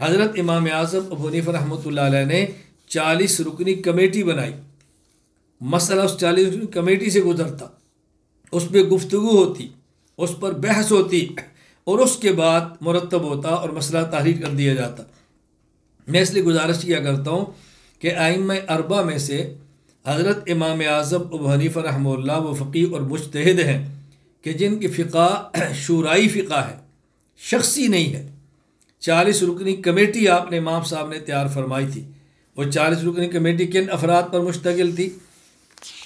حضرت امام اعظم ابو حنیفہ رحمۃ اللہ علیہ نے 40 رکنی کمیٹی بنائی، مسئلہ اس 40 رکنی کمیٹی سے گزرتا، اس پہ گفتگو ہوتی، اس پر بحث ہوتی اور اس کے بعد مرتب ہوتا اور مسئلہ تحریر کر دیا جاتا۔ میں اس لیے گزارش کیا کرتا ہوں کہ ائمہ اربعہ میں سے حضرت امام اعظم ابو حنیفہ رحمہ اللہ وہ فقیہ اور مجتہد ہیں کہ جن کی فقہ شورائی فقہ ہے، شخصی نہیں ہے۔ 40 رکنی کمیٹی آپ نے امام صاحب نے تیار فرمائی تھی۔ وہ 40 رکنی کمیٹی کن افراد پر مشتمل تھی؟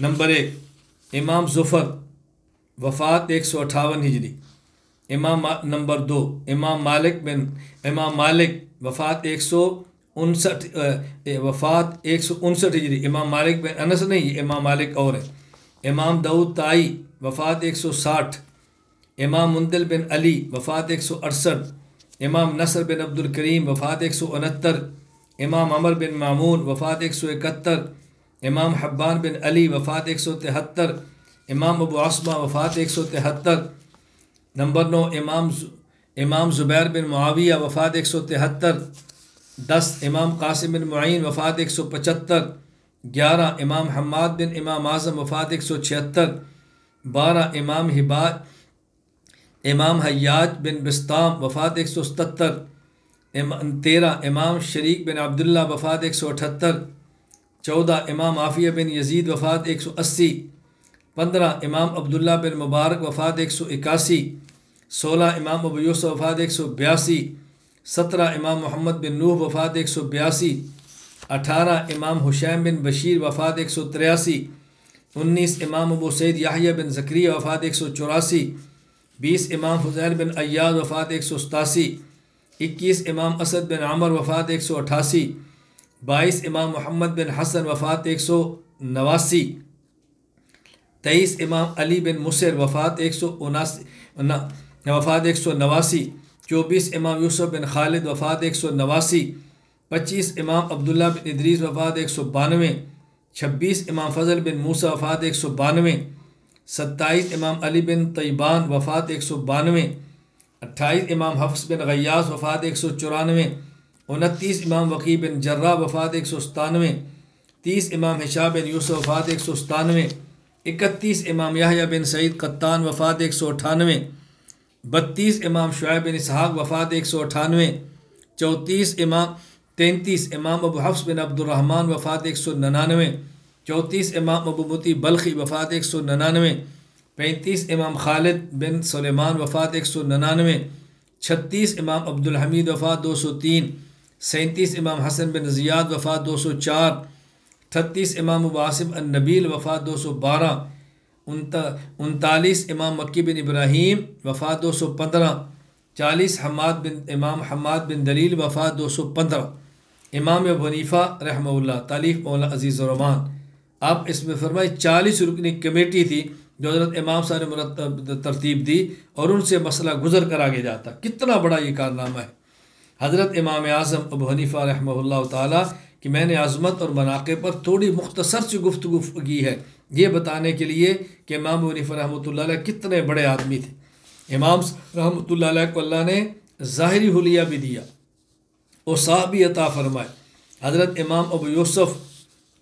نمبر 1 امام ظفر وفات 158 ہجری، نمبر 2 امام مالک وفات 159 ہجری، امام مالک بن انس نہیں، امام مالک اور ہے۔ امام داؤد طائی وفات 160، امام مندل بن علی وفات 168، امام نصر بن عبد الکریم وفات 169، امام عمر بن مامون وفات 171، امام حبان بن علی وفات 173، امام ابو عصمہ وفات 173۔ نمبر 9 امام زبیر بن معاویہ وفات 173۔ 10 امام قاسم بن معین وفات 175۔ 11 امام حماد بن امام اعظم وفات 176۔ 12 امام حیاج بن بسطام وفات 177۔ 13 امام شریک بن عبداللہ وفات 178۔ 14 امام عافیہ بن یزید وفات 180۔ 15 امام عبداللہ بن مبارک وفات 181، 16 امام ابو یوسف وفات 182، 17 امام محمد بن نوح وفات 182، 18 امام حشیم بن بشیر وفات 183، 19 امام ابو سعید یحییٰ بن زکریا وفات 184، 20 امام فضیل بن ایاد وفات 187، 21 امام اسد بن عمر وفات 188، 22 امام محمد بن حسن وفات 189، 23 امام علی بن مصر وفات 189، 24 امام یوسف بن خالد وفات 189، 25 امام عبداللہ بن ادریس وفات 192، 26 امام فضل بن موسیٰ وفات 192، 27 امام علی بن طیبان وفات 192، 28 امام حفص بن غیاث وفات 194، 29 امام وقی بن جراح وفات 197، 30 امام ہشام بن یوسف وفات 197، 31 امام یحییٰ بن سعید قطان وفات 198، 32 امام شعیب بن اسحاق وفات 198، 33 امام ابو حفص بن عبد الرحمن وفات 199، 34 امام ابو مطی بلخی وفات 199، 35 امام خالد بن سلیمان وفات 199، 36 امام عبدالحمید وفات 203، 37 امام حسن بن زیاد وفات 204، 38 امام ابو عاصم النبیل وفات 212، 39 امام مکی بن ابراہیم وفات 215، 40 امام حماد بن دلیل وفات 215۔ امام ابو حنیفہ رحمہ اللہ، تالیف مولا عزیز الرحمان، اب اس میں فرمائے 40 رکنی کمیٹی تھی جو حضرت امام صاحب نے ترتیب دی اور ان سے مسئلہ گزر کر آگے جاتا۔ کتنا بڑا یہ کارنامہ ہے حضرت امام اعظم ابو حنیفہ رحمہ اللہ تعالیٰ کہ میں نے عظمت اور مناقب پر تھوڑی مختصر سی گفتگو کی ہے یہ بتانے کے لیے کہ امام ابو حنیفہ رحمۃ اللہ علیہ کتنے بڑے آدمی تھے۔ امام رحمۃ اللہ علیہ کو اللہ نے ظاہری حلیہ بھی دیا، اوصاف بھی عطا فرمائے۔ حضرت امام ابو یوسف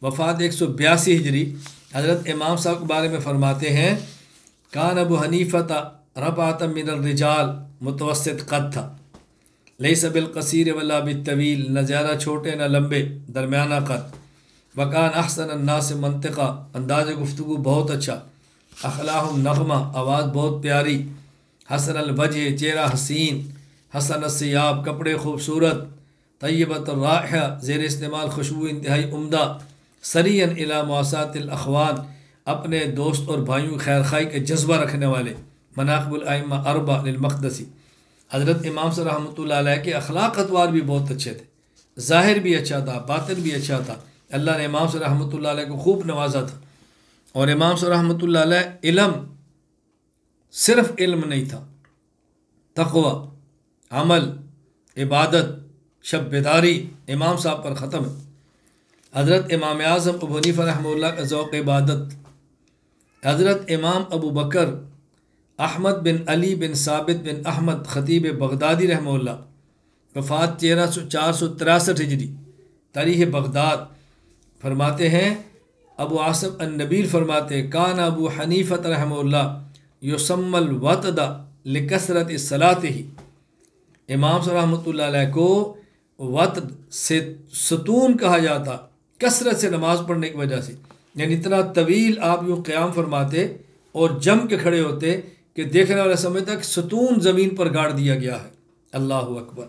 وفات 182 ہجری، حضرت امام صاحب کے بارے میں فرماتے ہیں کان ابو حنیفہ ربعۃ من الرجال، متوسط قد تھا، لیس بالقصیر ولا بالطویل، نہ زیادہ چھوٹے نہ لمبے، درمیانہ قد، وکان احسن الناس منطقہ، انداز گفتگو بہت اچھا، اخلاہم نغمہ، آواز بہت پیاری، حسن الوجہ، چہرہ حسین، حسن الثیاب، کپڑے خوبصورت، طیبۃ الرائحہ، زیر استعمال خوشبو انتہائی عمدہ، سریعا الی مواساۃ الاخوان، اپنے دوست اور بھائیوں خیر خواہی کا جذبہ رکھنے والے، مناقب الائمہ اربع للمقدسی۔ حضرت امام صلی رحمۃ اللہ علیہ کے اخلاق اتوار بھی بہت اچھے تھے، ظاہر بھی اچھا تھا، باطن بھی اچھا تھا، اللہ نے امام صلی رحمۃ اللہ علیہ کو خوب نوازا تھا۔ اور امام صلی رحمۃ اللہ علیہ علم، صرف علم نہیں تھا، تقوی، عمل، عبادت، شب بیداری امام صاحب پر ختم ہے۔ حضرت امام اعظم ابو حنیفہ رحمہ اللہ کا ذوق عبادت، حضرت امام ابو بکر احمد بن علی بن ثابت بن احمد خطیب بغدادی رحمہ اللہ، وفات 463 ہجری، تاریخ بغداد، فرماتے ہیں ابو عاصم النبیل فرماتے ہیں کان ابو حنیفہ رحمہ اللہ یسمی الوطد لکثرت صلاتہ، امام صلی رحمۃ اللہ علیہ کو وطد سے ستون کہا جاتا کثرت سے نماز پڑھنے کی وجہ سے، یعنی اتنا طویل آپ یوں قیام فرماتے اور جم کے کھڑے ہوتے کہ دیکھنے والا سمجھتا کہ ستون زمین پر گاڑ دیا گیا ہے۔ اللہ اکبر۔